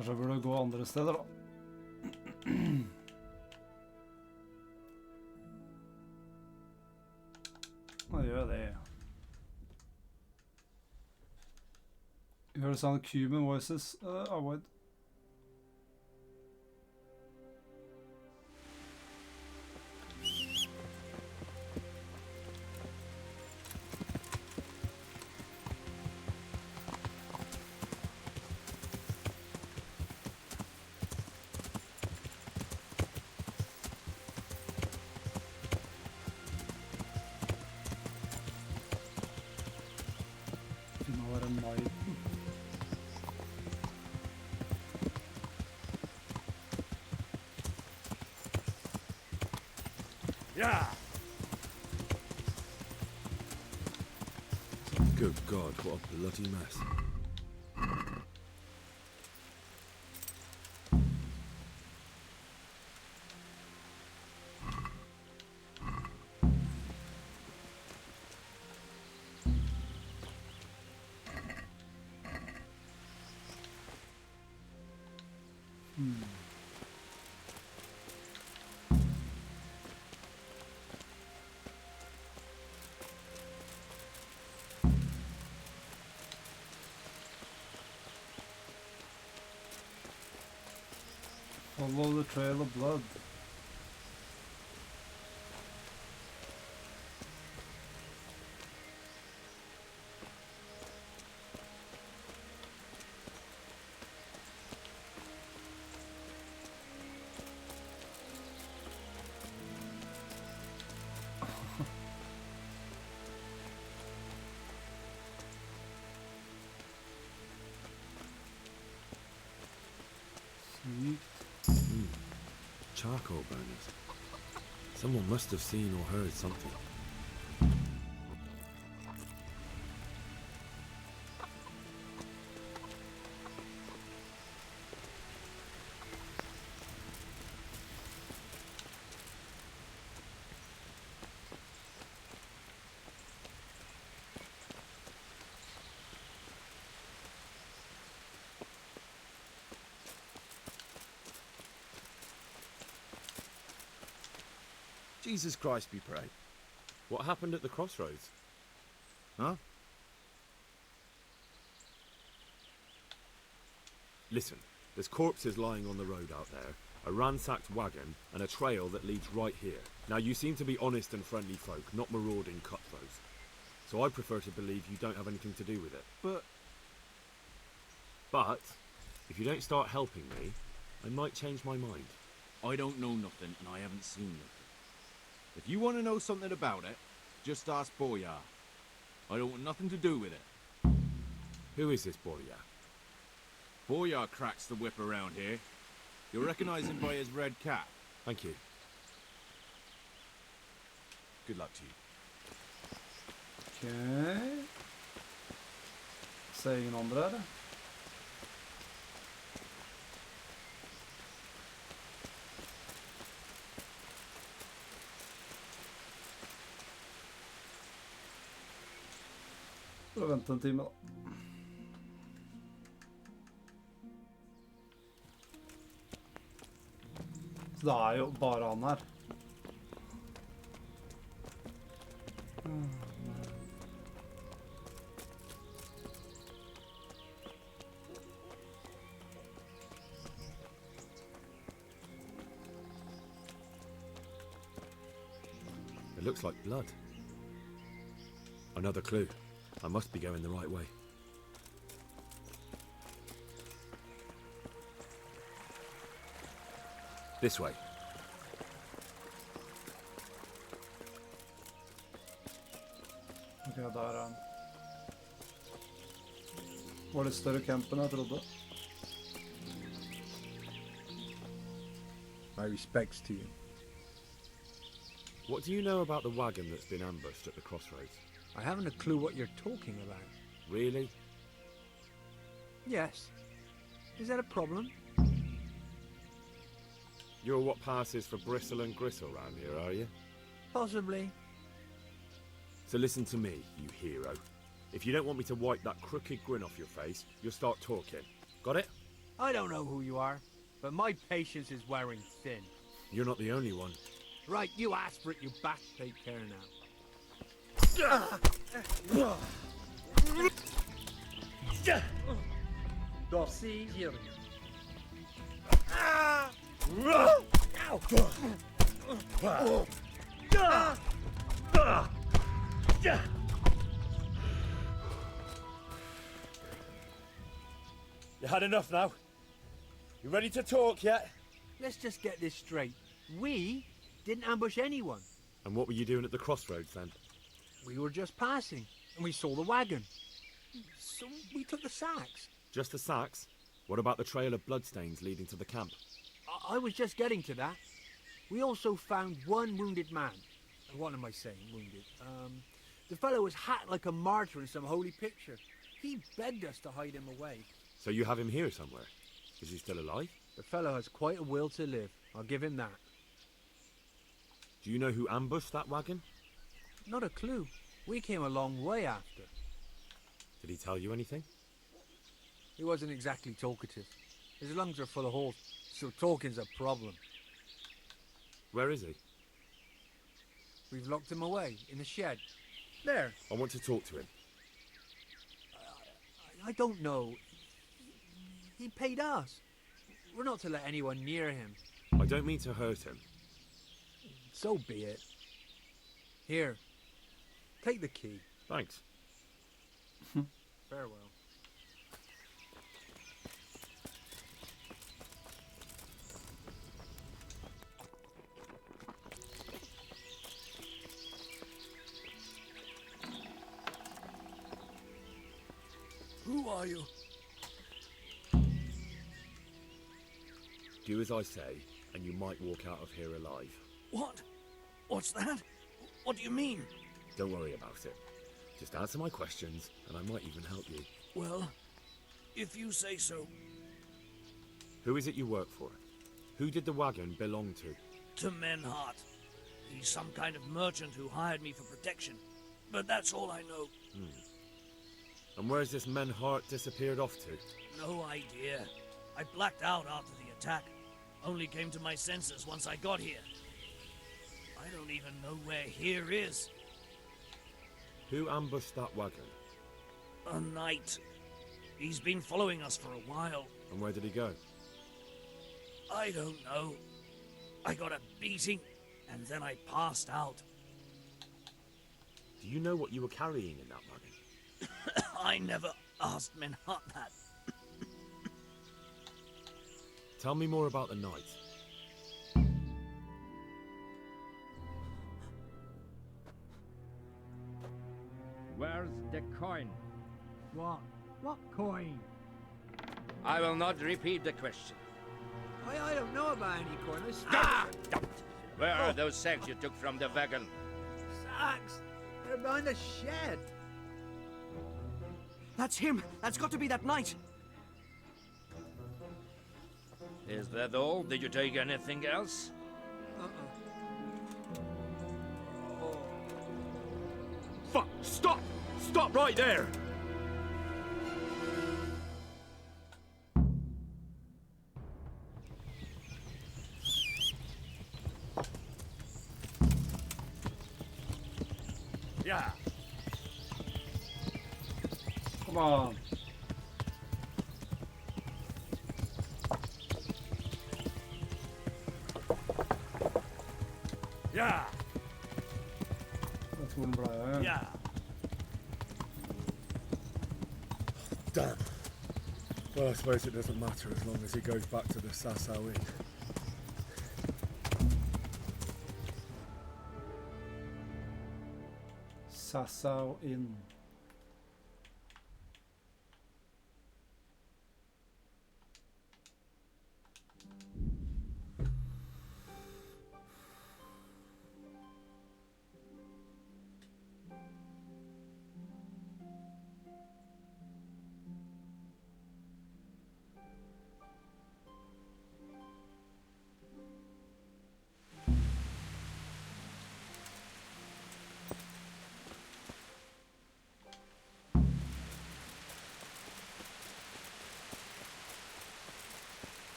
C: Kanskje jeg burde gå andre steder da. Nå gjør jeg det. You heard some human voices, avoid.
J: Yeah. Good God, what a bloody mess.
C: Follow the trail of blood. Sweet.
J: Charcoal burners. Someone must have seen or heard something.
E: Jesus Christ be praised.
J: What happened at the crossroads?
E: Huh?
J: Listen, there's corpses lying on the road out there, a ransacked wagon, and a trail that leads right here. Now, you seem to be honest and friendly folk, not marauding cutthroats. So I prefer to believe you don't have anything to do with it. But, if you don't start helping me, I might change my mind.
A: I don't know nothing, and I haven't seen nothing. If you want to know something about it, just ask Boyar. I don't want nothing to do with it.
J: Who is this Boyar?
A: Boyar cracks the whip around here. You'll recognize him by his red cap.
J: Thank you.
A: Good luck to you.
C: Okay. Ser ingen andre her, Får vente en time da. Så det er jo bare han her.
J: It looks like blood. Another clue. I must be going the right way. This way.
C: Ok, der er han. Var det større camp enn jeg trodde?
L: My respects to you.
J: What do you know about the wagon that's been ambushed at the crossroads?
L: I haven't a clue what you're talking about.
J: Really?
L: Yes. Is that a problem?
J: You're what passes for bristle and gristle round here, are you?
L: Possibly.
J: So listen to me, you hero. If you don't want me to wipe that crooked grin off your face, you'll start talking. Got it?
L: I don't know who you are, but my patience is wearing thin.
J: You're not the only one.
L: Right, you asked for it, you bastard. Take care now.
I: Dorsey here.
E: You had enough now? You ready to talk yet?
L: Let's just get this straight. We didn't ambush anyone.
J: And what were you doing at the crossroads then?
L: We were just passing, and we saw the wagon. So we took the sacks.
J: Just the sacks? What about the trail of bloodstains leading to the camp?
L: I was just getting to that. We also found one wounded man. What am I saying, wounded? The fellow was hacked like a martyr in some holy picture. He begged us to hide him away.
J: So you have him here somewhere? Is he still alive?
L: The fellow has quite a will to live. I'll give him that.
J: Do you know who ambushed that wagon?
L: Not a clue. We came a long way after.
J: Did he tell you anything?
L: He wasn't exactly talkative. His lungs are full of holes, so talking's a problem.
J: Where is he?
L: We've locked him away, in the shed. There.
J: I want to talk to him.
L: I don't know. He paid us. We're not to let anyone near him.
J: I don't mean to hurt him.
L: So be it. Here. Take the key.
J: Thanks.
L: Farewell.
A: Who are you?
J: Do as I say, and you might walk out of here alive.
A: What? What's that? What do you mean?
J: Don't worry about it. Just answer my questions, and I might even help you.
A: Well, if you say so.
J: Who is it you work for? Who did the wagon belong to?
A: To Menhart. He's some kind of merchant who hired me for protection. But that's all I know.
J: And where's this Menhart disappeared off to?
A: No idea. I blacked out after the attack. Only came to my senses once I got here. I don't even know where here is.
J: Who ambushed that wagon?
A: A knight. He's been following us for a while.
J: And where did he go?
A: I don't know. I got a beating, and then I passed out.
J: Do you know what you were carrying in that wagon?
A: I never asked Menhart that.
J: Tell me more about the knight.
H: Where's the coin?
L: What? What coin?
H: I will not repeat the question.
L: I don't know about any coin. I
H: Ah! Where are those sacks you took from the wagon?
L: Sacks? They're behind the shed.
K: That's him! That's got to be that knight!
H: Is that all? Did you take anything else?
J: Fuck! Stop! Stop right there!
H: Yeah.
C: Come on.
H: Yeah.
C: Jag tror den bra jag är.
H: Yeah.
E: Damn. Well, I suppose it doesn't matter as long as he goes back to the Sasau Inn.
C: Sasau Inn.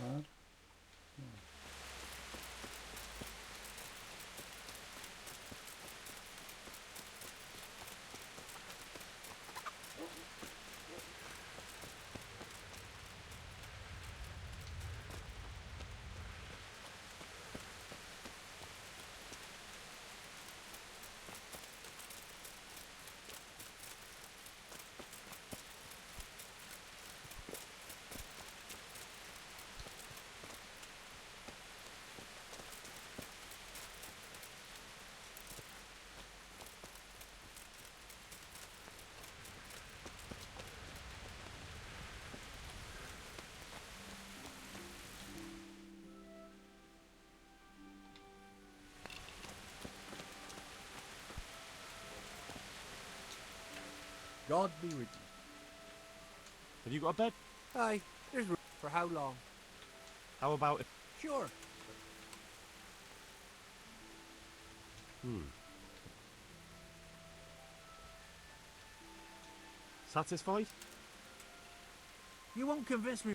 C: her.
L: God be with you.
J: Have you got a bed?
L: Aye, there's room. For how long?
J: How about it?
L: Sure.
J: Satisfied?
L: You won't convince me.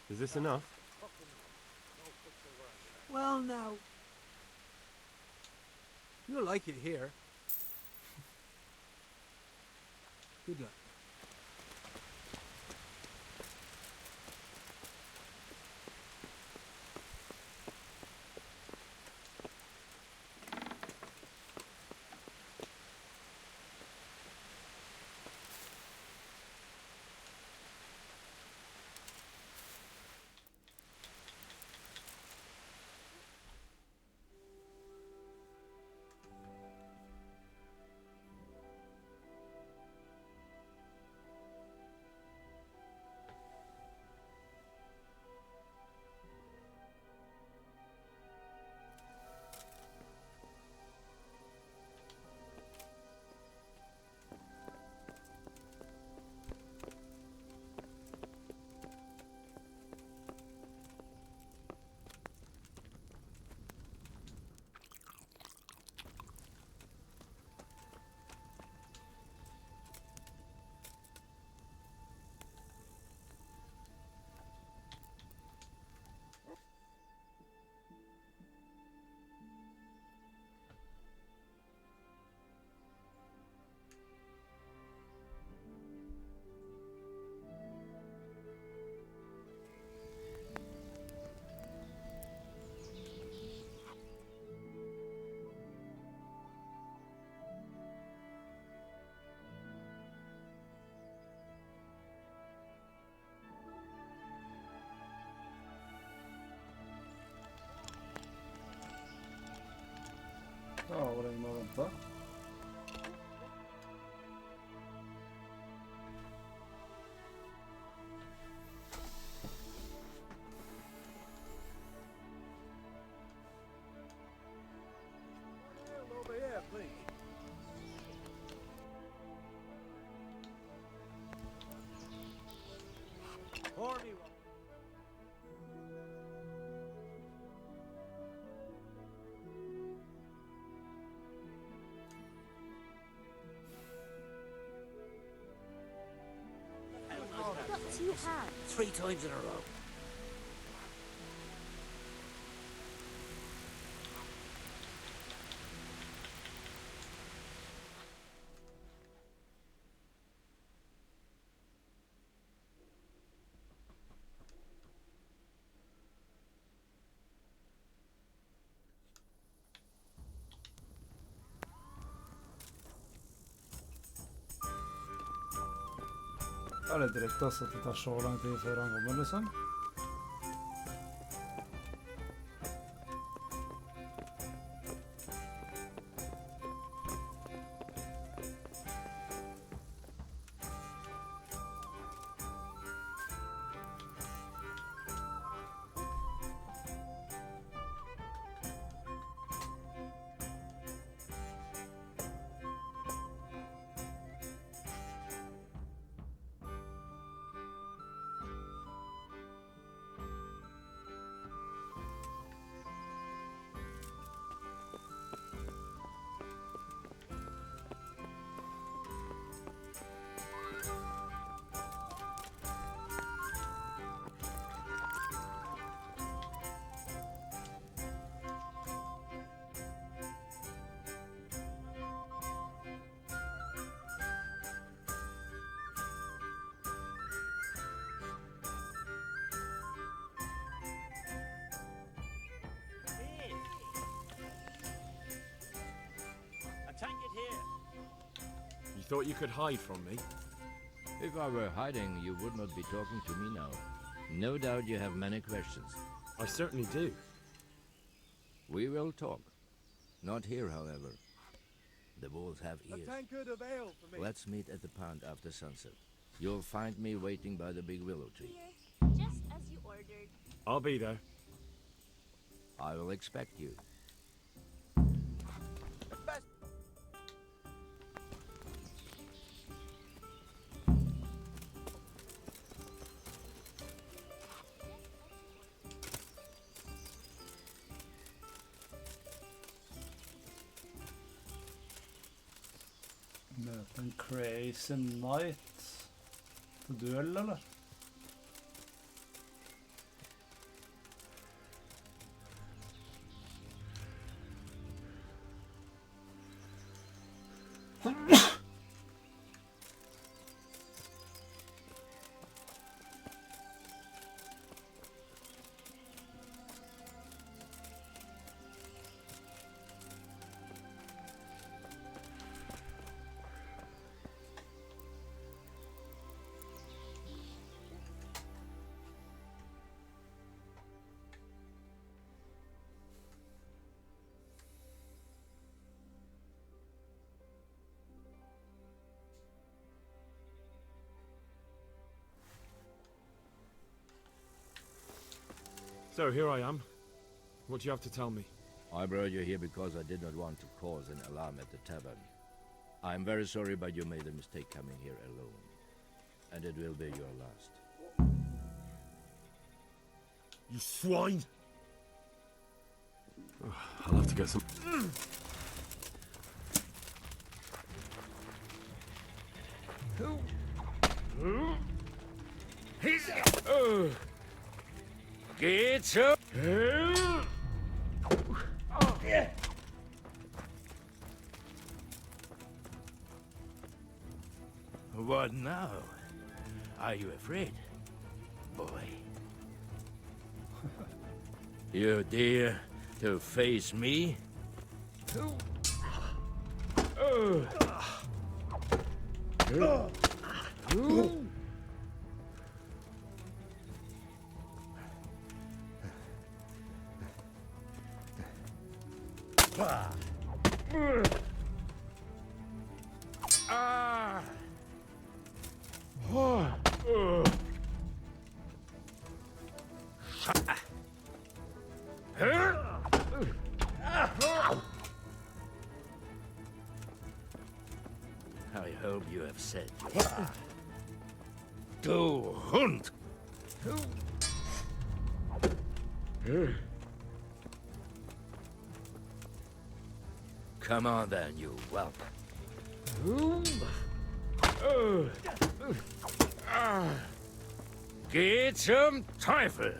J: Is this enough?
L: Well, now. You'll like it here. Good luck.
C: Ja, var det ingen å vente?
A: Over here, please. Pour me one.
U: Got 2 hands.
H: 3 times in a row.
C: Det er litt dritt altså, at det tar så lang tid før han kommer, liksom.
J: thought you could hide from me?
H: If I were hiding, you would not be talking to me now. No doubt you have many questions.
J: I certainly do.
H: We will talk. Not here, however. The wolves have ears.
B: tankard of ale for me.
H: Let's meet at the pond after sunset. You'll find me waiting by the big willow tree.
U: Just as you ordered.
J: I'll be there.
H: I will expect you.
C: Møte en crazy knight til duell, eller?
J: So here I am. What do you have to tell me?
H: I brought you here because I did not want to cause an alarm at the tavern. I'm very sorry, but you made a mistake coming here alone. And it will be your last.
J: You swine!
E: I'll have to get some...
H: Get up! What now? Are you afraid, boy? You dare to face me? I hope you have said to hunt. Come on then, you whelp. Get some trifle.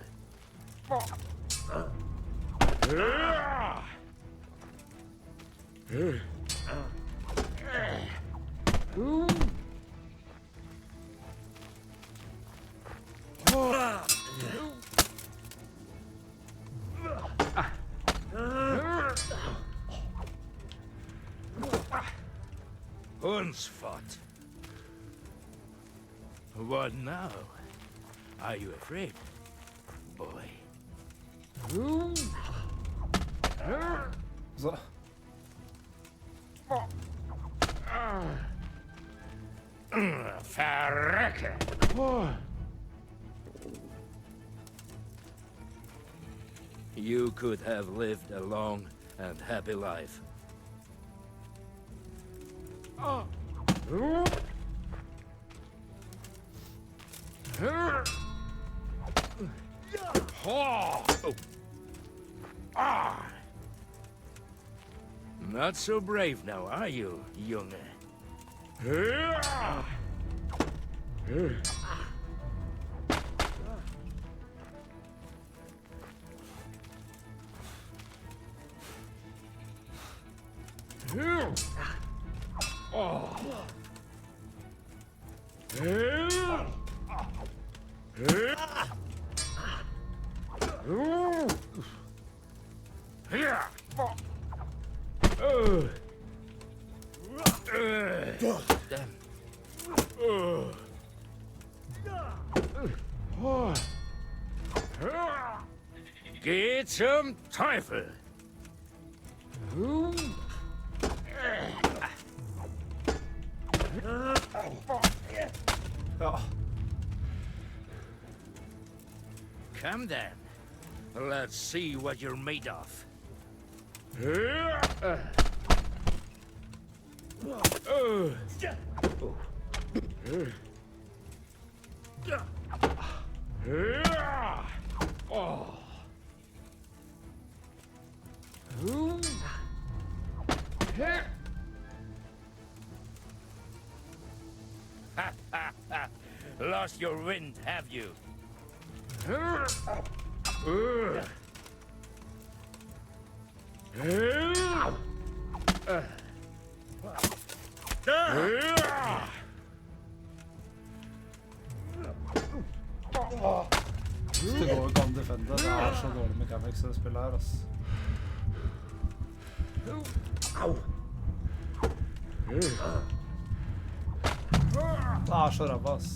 H: Hunsfot. What now? Are you afraid, boy?
C: Så.
H: Verrekke. You could have lived a long and happy life. Not so brave now, are you, young? Geht zum Teufel!
C: Ja.
H: Come then. Let's see what you're made of. Lost your wind, have you?
C: Hvis det går ikke an å defende, det er så dårlig mechanics i det spillet her, ass. Det er så ræva, ass.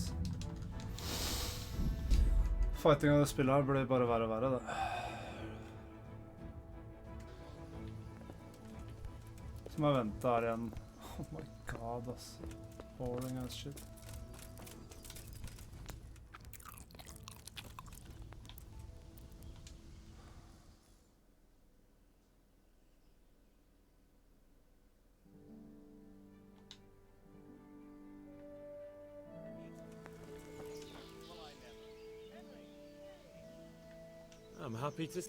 C: Fighting av det spillet her blir bare verre og verre, det. Som jeg ventet her igjen. Oh my god, ass. Boring ass shit.
J: I'm happy to...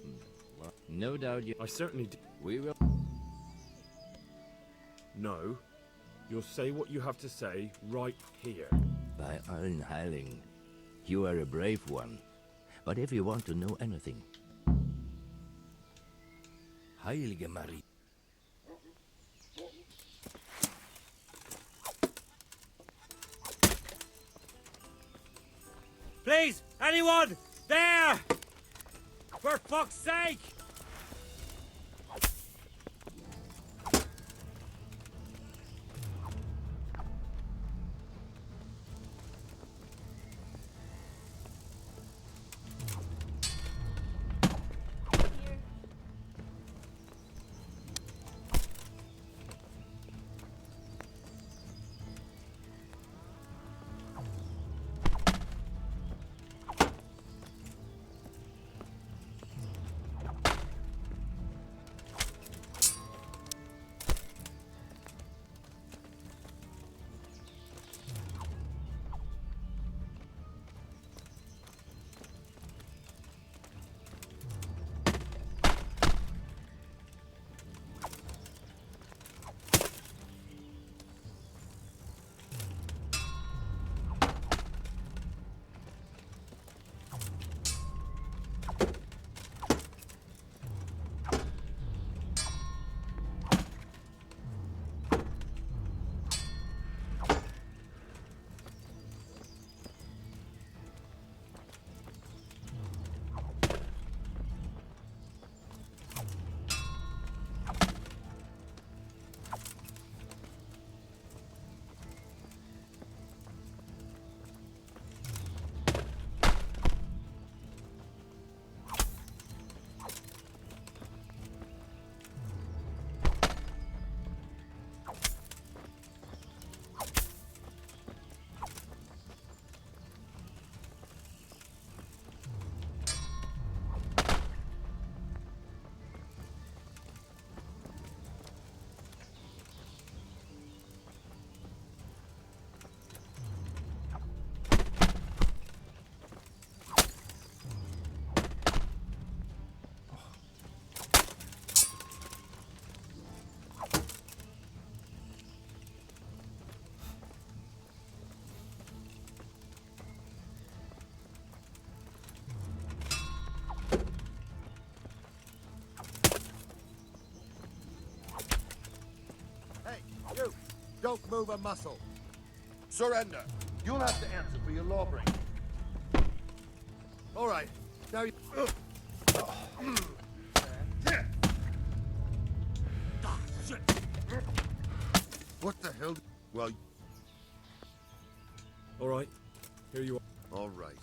H: No doubt you...
J: I certainly do.
H: We will...
J: No. You'll say what you have to say right here.
H: By allen Heiling, you are a brave one. But if you want to know anything... Heilige Marie...
D: Please, anyone! There! For fuck's sake!
F: You, don't move a muscle. Surrender. You'll have to answer for your lawbreaking. All right, now you... What the hell? Well...
J: All right, here you are.
F: All right.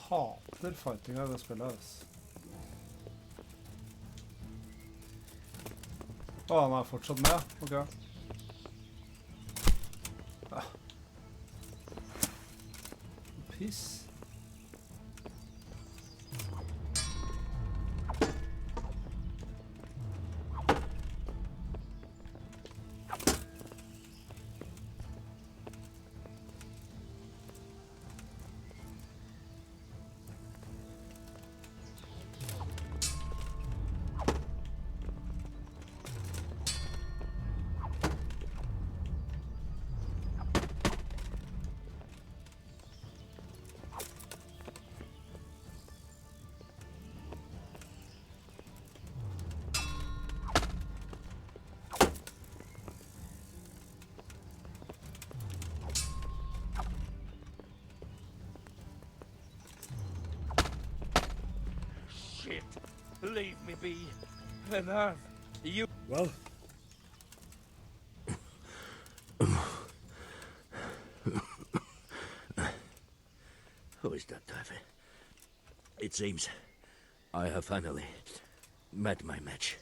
C: hater fightinga i det spillet. Altså. Han er fortsatt med, ok. Ja. Piss.
H: Shit! Leave me be. Enough. You...
J: Well...
H: Who is that, Davy? It seems I have finally met my match.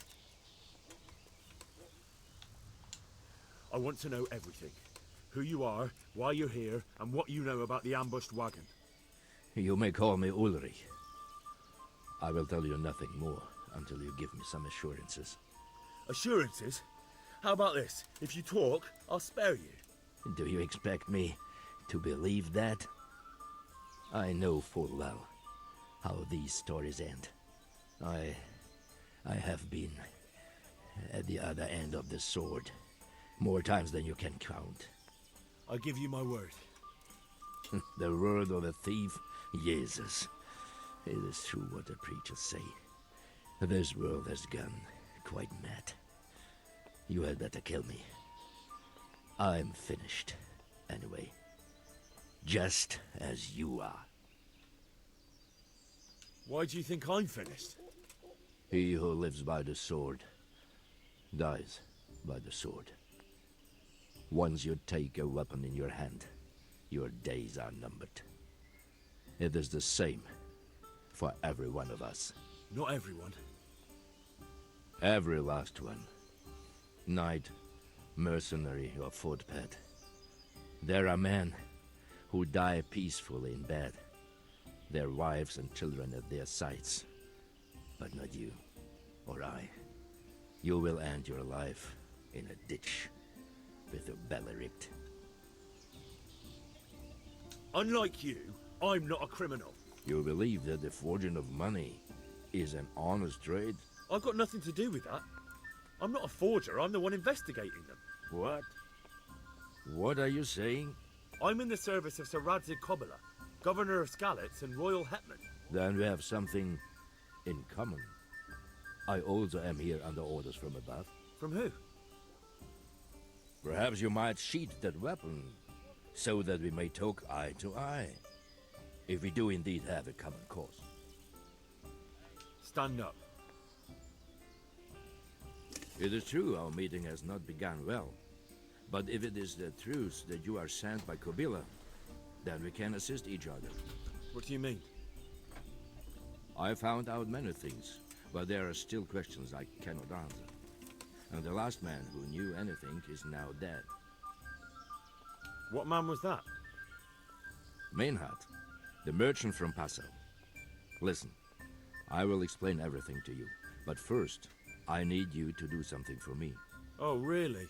J: I want to know everything. Who you are, why you're here, and what you know about the ambushed wagon.
H: You may call me Ulrich. I will tell you nothing more until you give me some assurances.
J: Assurances? How about this? If you talk, I'll spare you.
H: Do you expect me to believe that? I know full well how these stories end. I have been at the other end of the sword more times than you can count.
J: I give you my word.
H: The word of a thief? Jesus. It is true what the preachers say. This world has gone quite mad. You had better kill me. I'm finished, anyway. Just as you are.
J: Why do you think I'm finished?
H: He who lives by the sword dies by the sword. Once you take a weapon in your hand, your days are numbered. It is the same for every one of us.
J: Not everyone.
H: Every last one. Knight, mercenary, or footpad. There are men who die peacefully in bed, their wives and children at their sides. But not you, or I. You will end your life in a ditch, with your belly ripped.
J: Unlike you, I'm not a criminal.
H: You believe that the forging of money is an honest trade?
J: I've got nothing to do with that. I'm not a forger, I'm the one investigating them.
H: What? What are you saying?
J: I'm in the service of Sir Radzig Kobyla, Governor of Skalitz and Royal Hetman.
H: Then we have something in common. I also am here under orders from above.
J: From who?
H: Perhaps you might sheath that weapon, so that we may talk eye to eye. If we do indeed have a common cause.
J: Stand up.
H: It is true our meeting has not begun well. But if it is the truth that you are sent by Kobyla, then we can assist each other.
J: What do you mean?
H: I found out many things, but there are still questions I cannot answer. And the last man who knew anything is now dead.
J: What man was that?
H: Meinhard, the merchant from Passau. Listen, I will explain everything to you, but first, I need you to do something for me.
J: Oh, really?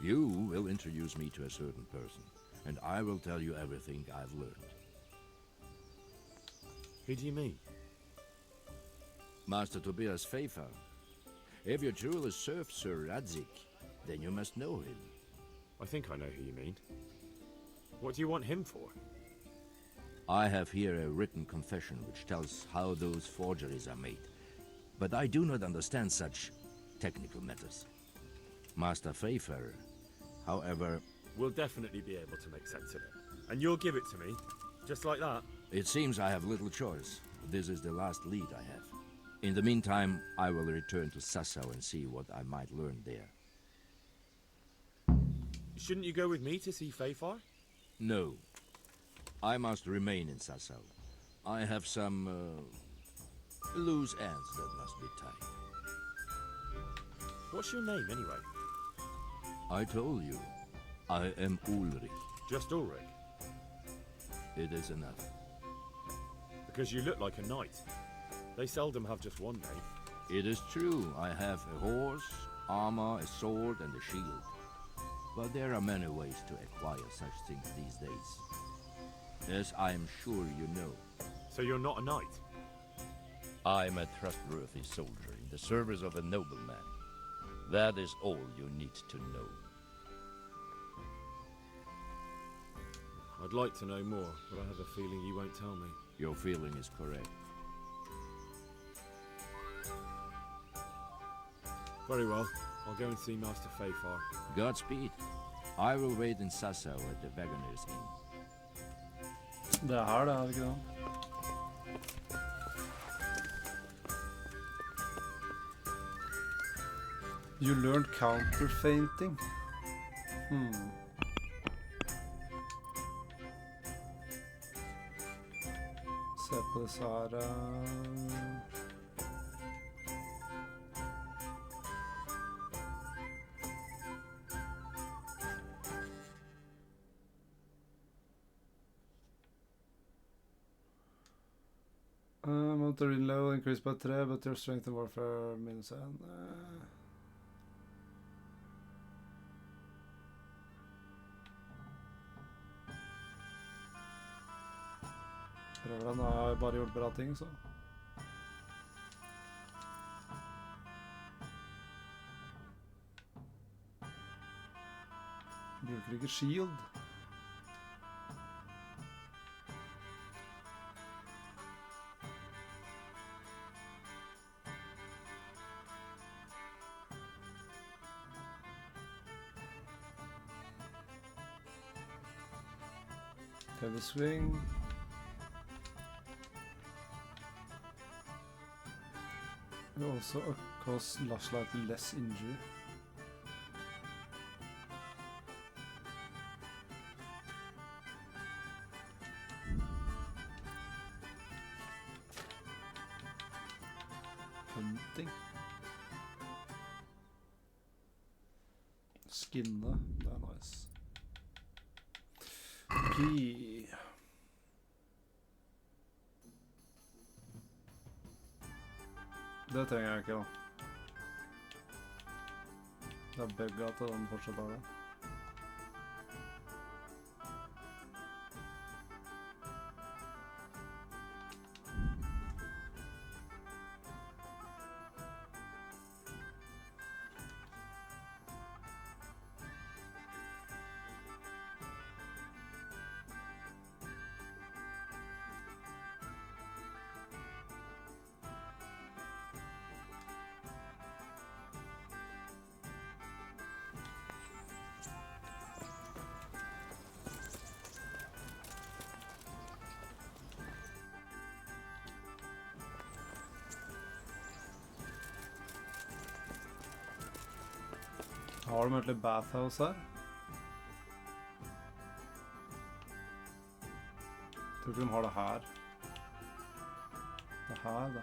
H: You will introduce me to a certain person, and I will tell you everything I've learned.
J: Who do you mean?
H: Master Tobias Pfeiffer. If you truly serve Sir Radzig, then you must know him.
J: I think I know who you mean. What do you want him for?
H: I have here a written confession which tells how those forgeries are made. But I do not understand such technical matters. Master Pfeiffer, however...
J: We'll definitely be able to make sense of it. And you'll give it to me, just like that?
H: It seems I have little choice. This is the last lead I have. In the meantime, I will return to Sassau and see what I might learn there.
J: Shouldn't you go with me to see Pfeiffer?
H: No. I must remain in Sasau. I have some loose ends that must be tied.
E: What's your name, anyway?
H: I told you, I am Ulrich.
E: Just Ulrich?
H: It is enough.
E: Because you look like a knight. They seldom have just one name.
H: It is true, I have a horse, armor, a sword, and a shield. But there are many ways to acquire such things these days. As I am sure you know.
E: So you're not a knight?
H: I am a trustworthy soldier in the service of a nobleman. That is all you need to know.
E: I'd like to know more, but I have a feeling you won't tell me.
H: Your feeling is correct.
E: Very well. I'll go and see Master Fafar.
H: Godspeed. I will wait in Sasau at the Wagoner's Inn.
C: Det er her, det, er det ikke det? You learned counterfeinting. Se på disse her. Motor low increased by 3, but your strength and warfare minus 1. Prøver den, har jeg bare gjort bra ting, så. Bruker ikke shield. Heavy swing. It also cause slightly less injury. Hunting. Skinne, det er nice. Okay. Det trenger jeg ikke da. Det er bugget at den fortsatt har det. Har de egentlig bathhouse her? Jeg tror ikke de har det her. Det her da. Ja.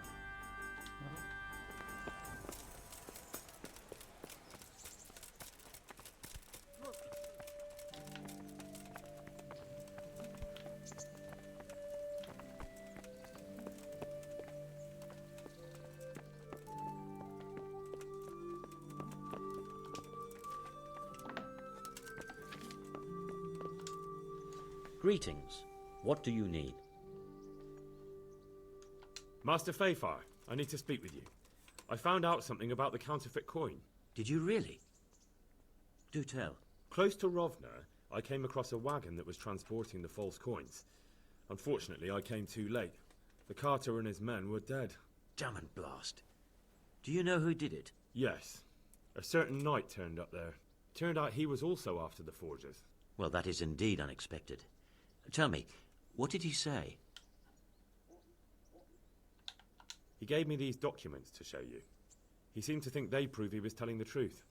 Q: Greetings. What do you need?
E: Master Fafar, I need to speak with you. I found out something about the counterfeit coin.
Q: Did you really? Do tell.
E: Close to Rovna, I came across a wagon that was transporting the false coins. Unfortunately, I came too late. The carter and his men were dead.
Q: Damn and blast. Do you know who did it?
E: Yes. A certain knight turned up there. Turned out he was also after the forgers.
Q: Well, that is indeed unexpected. Tell me, what did he say?
E: He gave me these documents to show you. He seemed to think they prove he was telling the truth.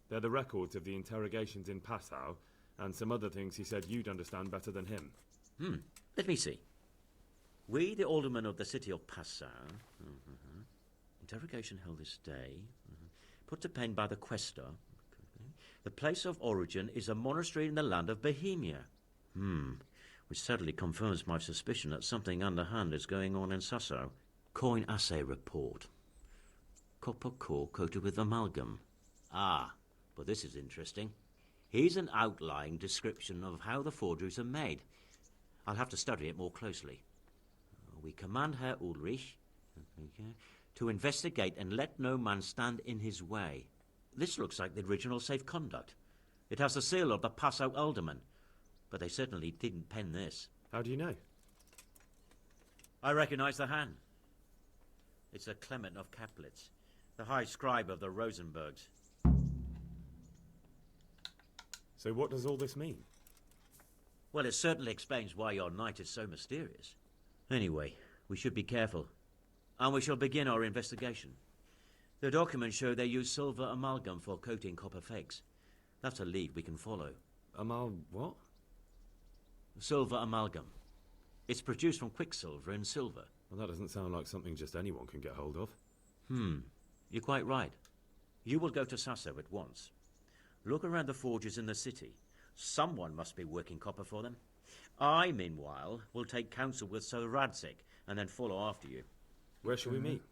E: They're the records of the interrogations in Passau, and some other things he said you'd understand better than him.
Q: Let me see. We, the aldermen of the city of Passau, interrogation held this day, put to pen by the quaestor. The place of origin is a monastery in the land of Bohemia. Which sadly confirms my suspicion that something underhand is going on in Sasau. Coin assay report. Copper core coated with amalgam. Ah, but this is interesting. Here's an outline description of how the forgeries are made. I'll have to study it more closely. We command Herr Ulrich to investigate and let no man stand in his way. This looks like the original safe conduct. It has the seal of the Passau alderman, but they certainly didn't pen this.
E: How do you know?
Q: I recognize the hand. It's a Clement of Caplitz, the high scribe of the Rosenbergs.
E: So what does all this mean?
Q: Well, it certainly explains why your knight is so mysterious. Anyway, we should be careful, and we shall begin our investigation. The documents show they use silver amalgam for coating copper fakes. That's a lead we can follow.
E: What?
Q: Silver amalgam. It's produced from quicksilver and silver.
E: Well, that doesn't sound like something just anyone can get hold of.
Q: You're quite right. You will go to Sasau at once. Look around the forges in the city. Someone must be working copper for them. I, meanwhile, will take counsel with Sir Radzig and then follow after you.
E: Where shall we meet?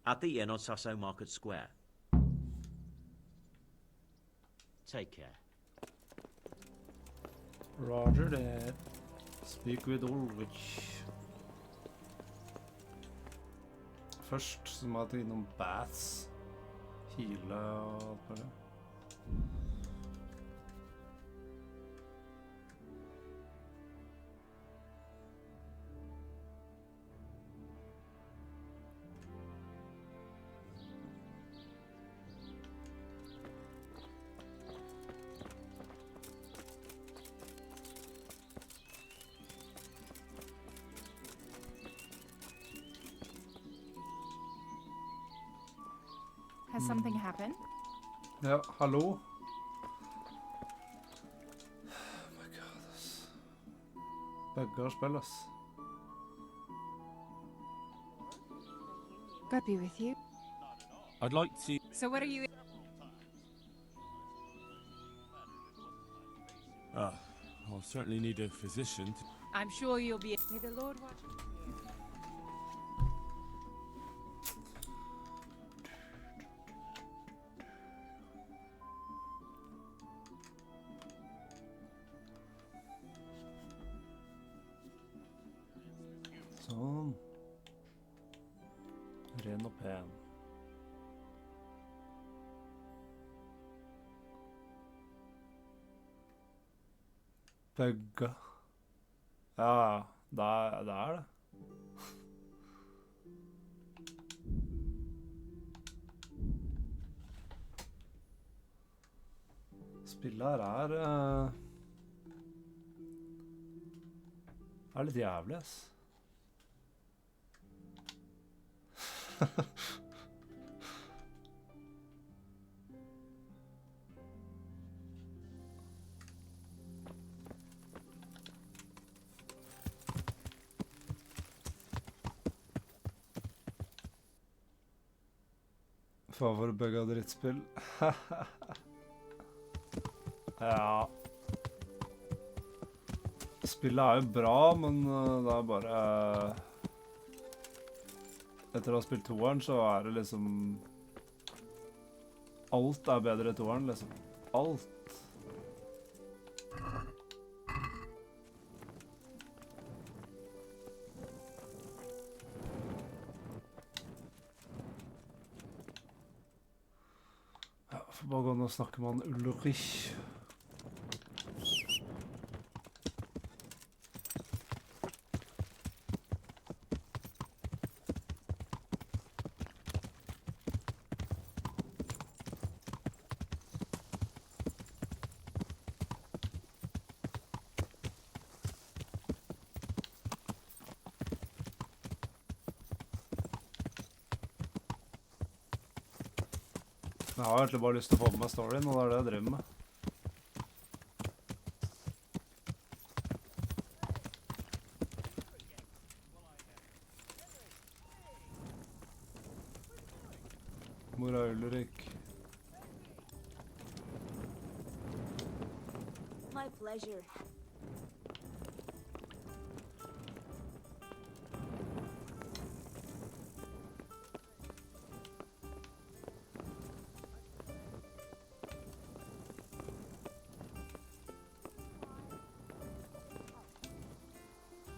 Q: At the inn on Sasau Market Square. Take care.
C: Roger that. Speak with Ulrich. Først så må jeg ta innom bats. Heale og alt på det.
G: Has something happened?
C: Ja, hallo? Oh my god, ass. Begge har spill, ass.
G: God be with you.
V: I'd like to...
G: So what are you...
V: I'll certainly need a physician.
G: I'm sure you'll be... May the Lord watch you.
C: Sånn. Ren og pen. Begge. Ja, det er det. Spillet her er litt jævlig, ass. Favoritbugga drittspill. Ja. Spillet er jo bra, men det er bare... Etter å ha spilt toeren, så er det liksom... Alt er bedre i toeren, liksom. Alt. Ja, får bare gå inn og snakke med han Ulrich. Jeg har egentlig bare lyst til å få med meg storyen, og det er det jeg driver med. Mora Ulrik.
U: My pleasure.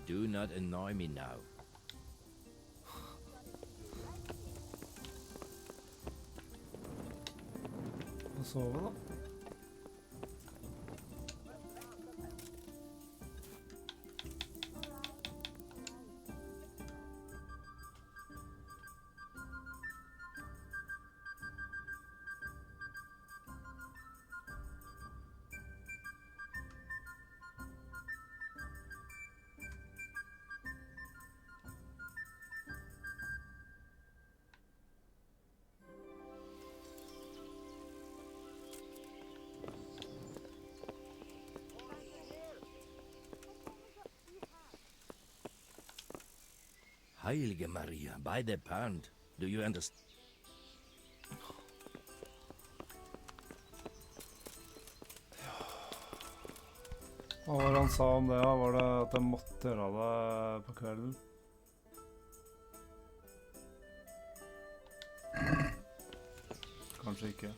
H: Do not annoy me now.
C: Og sove, da.
H: Heilige Maria, by the pound. Do you understand?
C: Hva var det han sa om det? Ja? Var det at jeg måtte gjøre det på kvelden? Kanskje ikke.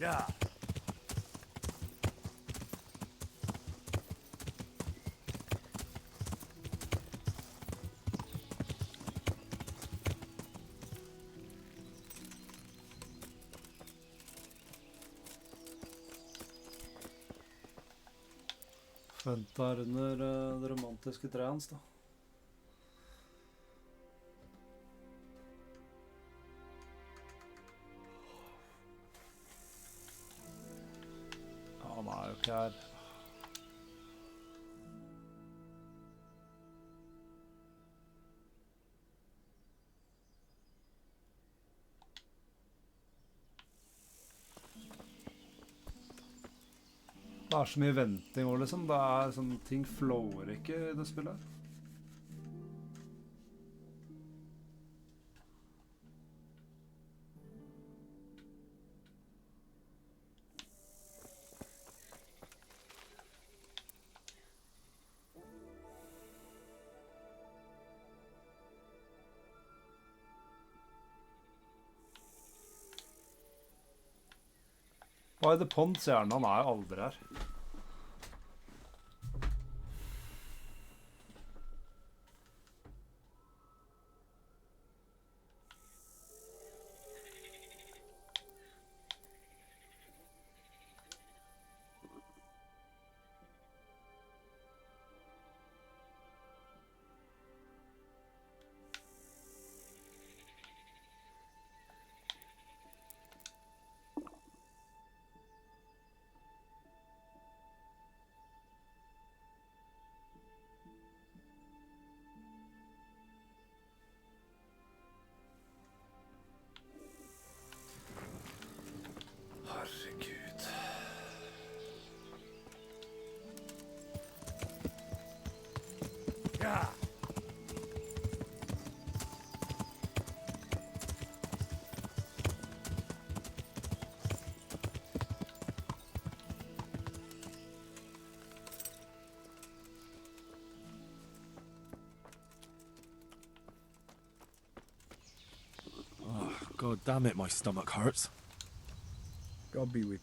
F: Yeah.
C: Venter under det romantiske treet hans, da. Ja, han er jo ikke her. Det er så mye venting også, liksom. Det er sånn, ting flower ikke i det spillet her. By the Pond, sier han er aldri her. Herregud.
F: Yeah.
V: Oh, God damn it, my stomach hurts.
L: God be with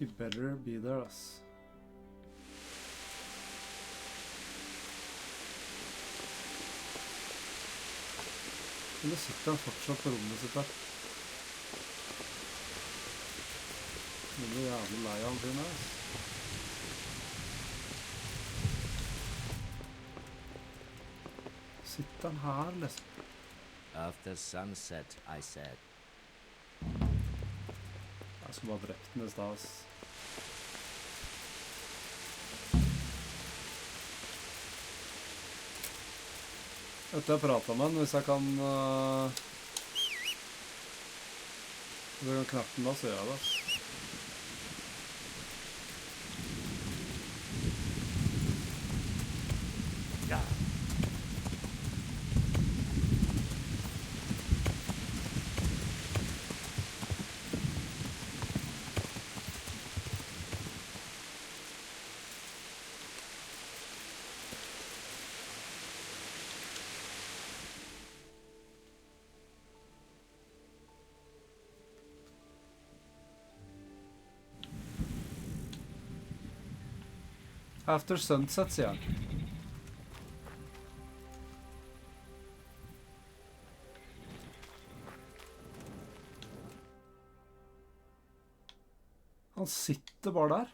C: He better be there, ass. Eller sitter han fortsatt på rommet sitt der? Nå blir jeg jævlig lei av han fyren her, ass. Sitter han her, liksom?
H: After sunset, I said.
C: Jeg skulle bare drept den i sted, ass. Etter jeg pratet med han, hvis jeg kan knappe den da, så gjør jeg det, ass.
H: Ja.
C: After sunset, sier han. Han sitter bare der.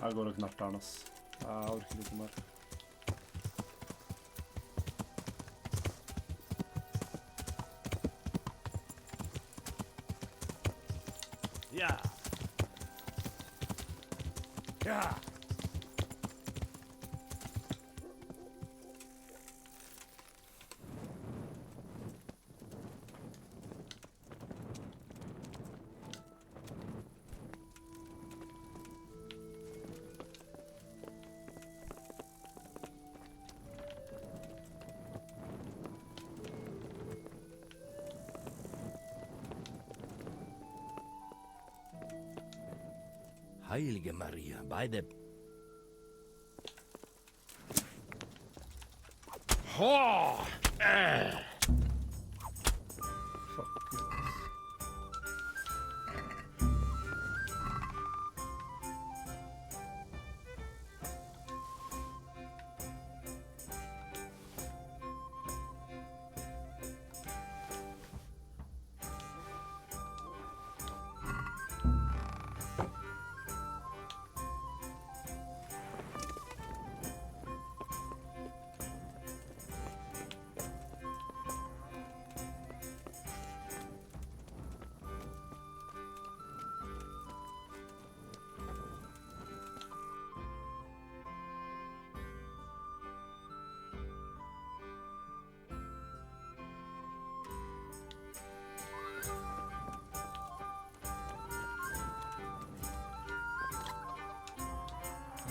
C: Jeg går og knapper den, ass. Jeg orker ikke mer.
H: Ja. Ja. Heilige Maria, by the...
C: Fuck it.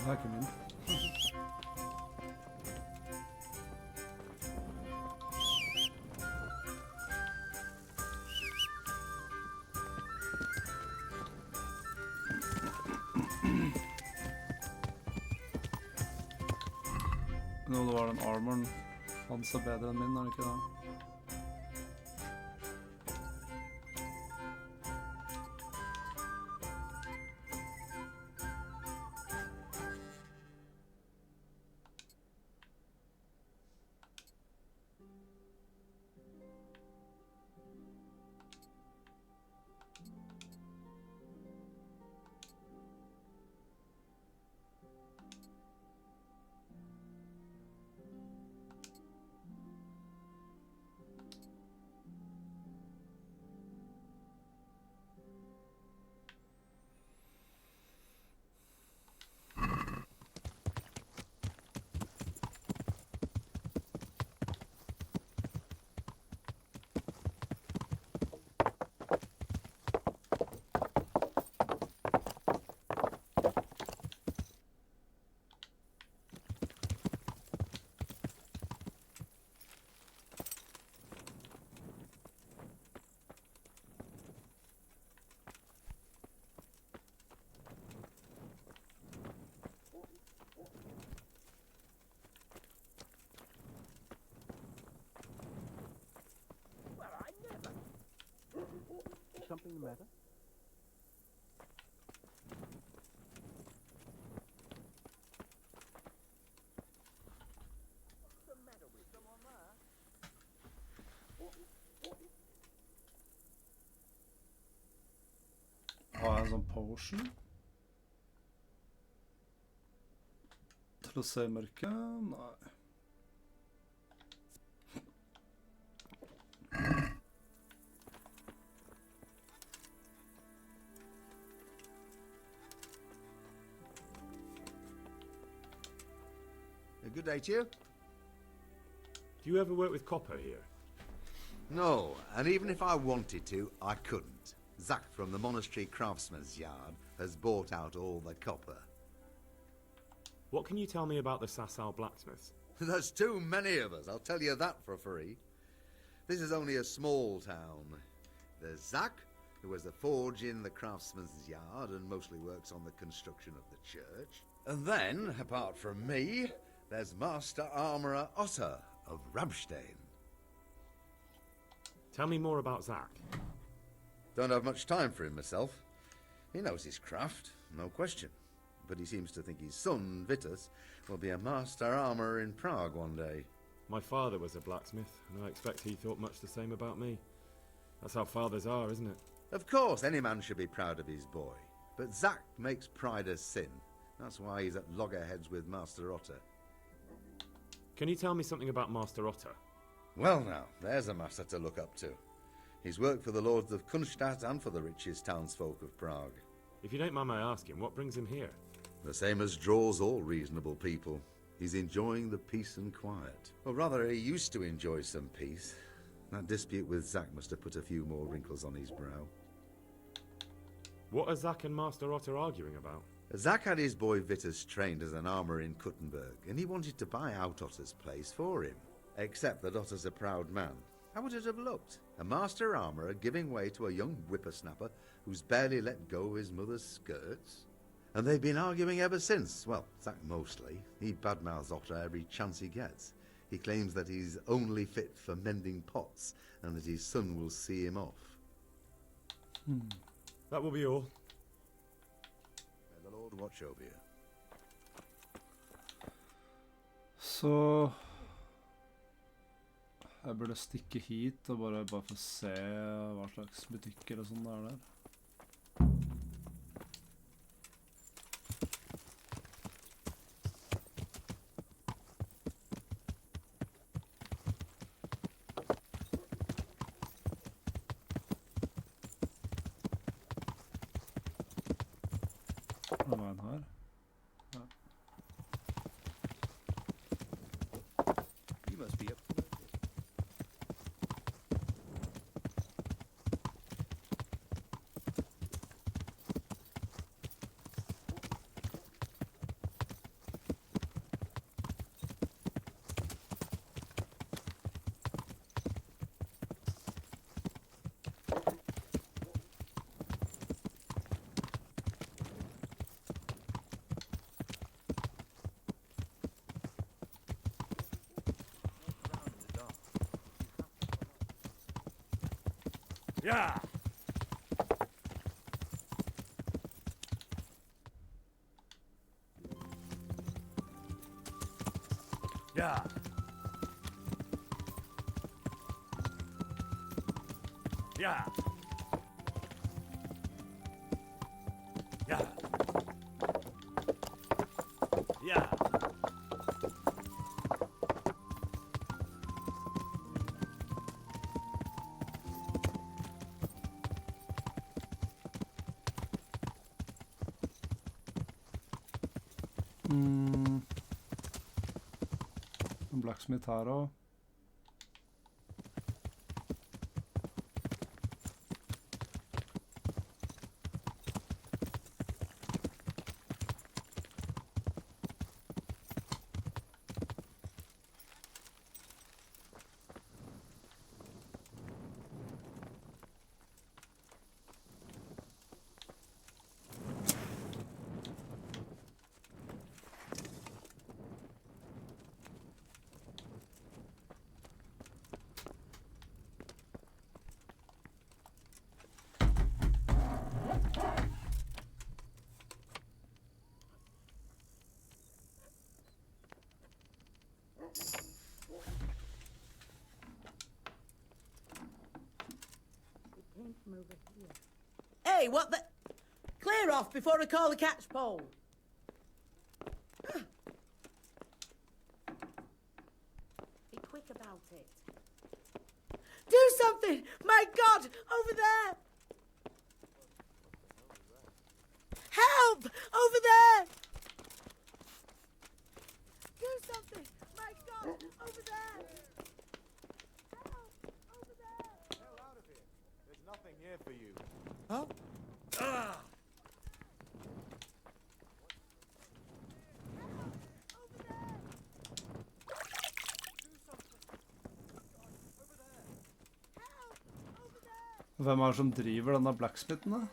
C: Det er ikke min. Nå var den armoren hans er bedre enn min, er det ikke det?
B: Anything the matter?
C: Har jeg en sånn potion? Til å se mørket? Nei.
F: A good day to you.
E: Do you ever work with copper here?
N: No, and even if I wanted to, I couldn't. Zach from the Monastery Craftsman's Yard has bought out all the copper.
E: What can you tell me about the Sasau blacksmiths?
N: There's too many of us, I'll tell you that for free. This is only a small town. There's Zach, who has a forge in the Craftsman's Yard and mostly works on the construction of the church. And then, apart from me, there's Master Armourer Otter of Rabstein.
E: Tell me more about Zach.
N: Don't have much time for him myself. He knows his craft, no question. But he seems to think his son, Vitus, will be a master armourer in Prague one day.
E: My father was a blacksmith, and I expect he thought much the same about me. That's how fathers are, isn't it?
N: Of course, any man should be proud of his boy. But Zach makes pride a sin. That's why he's at loggerheads with Master Otter.
E: Can you tell me something about Master Otter?
N: Well now, there's a master to look up to. He's worked for the lords of Kunstadt and for the richest townsfolk of Prague.
E: If you don't mind my asking, what brings him here?
N: The same as draws all reasonable people. He's enjoying the peace and quiet. Or rather, he used to enjoy some peace. That dispute with Zach must have put a few more wrinkles on his brow.
E: What are Zach and Master Otter arguing about?
N: Zach had his boy Vitus trained as an armourer in Kuttenberg, and he wanted to buy out Otter's place for him. Except that Otter's a proud man. How would it have looked? A master armourer giving way to a young whippersnapper who's barely let go of his mother's skirts? And they've been arguing ever since. Well, Zach mostly. He badmouths Otter every chance he gets. He claims that he's only fit for mending pots, and that his son will see him off.
E: That will be all.
N: May the Lord watch over you.
C: Så jeg burde stikke hit og bare få se hva slags butikker og sånn det er der. Hva var den her? Ja.
B: You must be up.
A: Yeah. Yeah. Yeah. Yeah. Yeah.
C: En blacksmith her også.
O: Come over here. Hey, what the? Clear off before I call the catch pole. Be quick about it. Do something! My God! Over there! Help! Over there! Do something! My God! Over there! Help! Over there!
F: Hell out of here. There's nothing here for you.
L: Huh?
F: Ah!
C: Hvem er det som driver denne blacksmithen, da?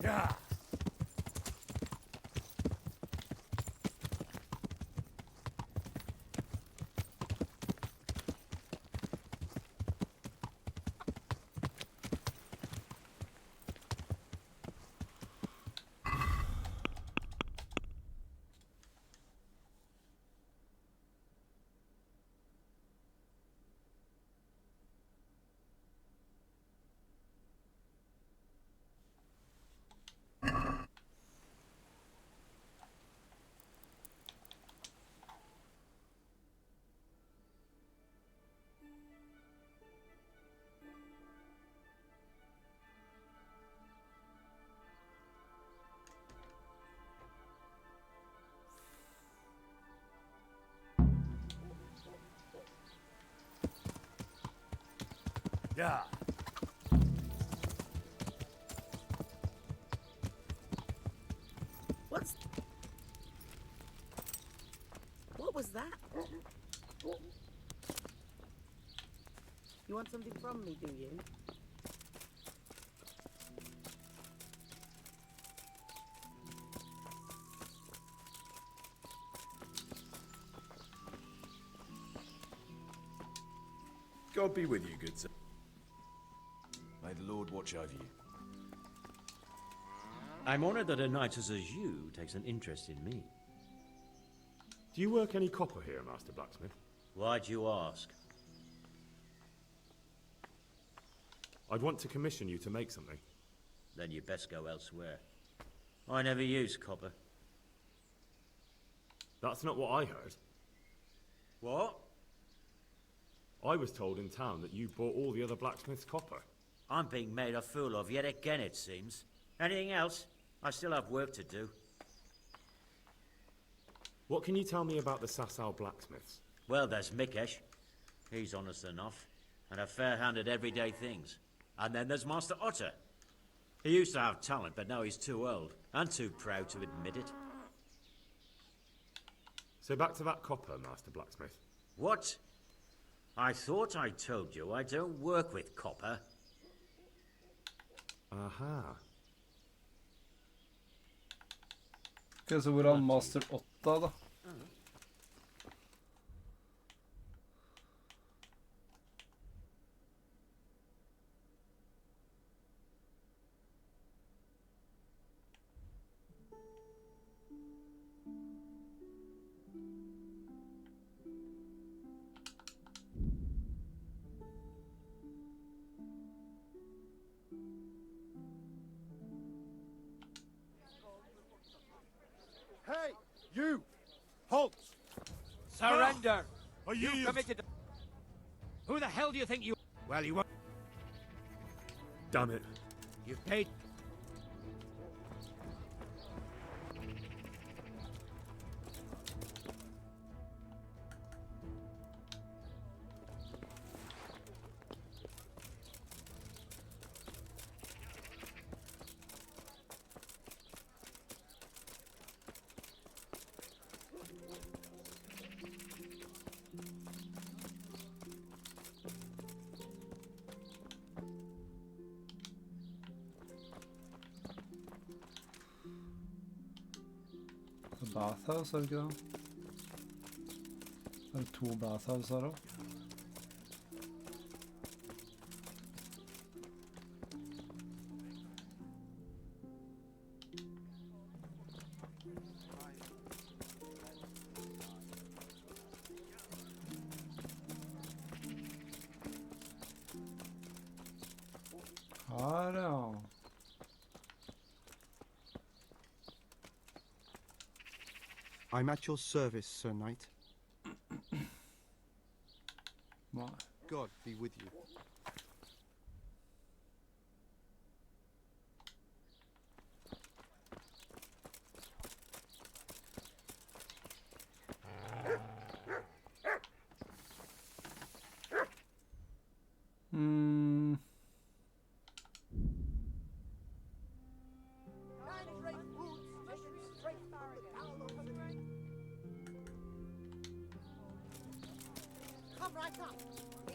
F: Yeah. Yeah.
O: What was that? You want something from me, do you?
J: God be with you, good sir.
P: May the Lord watch over you.
Q: I'm honored that a knight such as you takes an interest in me.
J: Do you work any copper here, Master Blacksmith?
Q: Why'd you ask?
J: I'd want to commission you to make something.
Q: Then you best go elsewhere. I never use copper.
J: That's not what I heard.
Q: What?
J: I was told in town that you bought all the other blacksmiths' copper.
Q: I'm being made a fool of yet again, it seems. Anything else? I still have work to do.
J: What can you tell me about the Sasau blacksmiths?
Q: Well, there's Mikesh. He's honest enough, and a fair hand at everyday things. And then there's Master Otter. He used to have talent, but now he's too old, and too proud to admit it.
J: So back to that copper, Master Blacksmith.
Q: What? I thought I told you I don't work with copper.
J: Aha.
C: Ok, så hvor er han Master Otta, da?
F: Hey, you! Halt!
A: Surrender!
F: Are you
A: committed? Who the hell do you think you? Well, you won't.
J: Damn it.
A: You've paid.
C: Bathhouse, er det ikke det? Er det 2 bathhouse her også?
R: I'm at your service, Sir Knight. God be with you.
O: Come right up.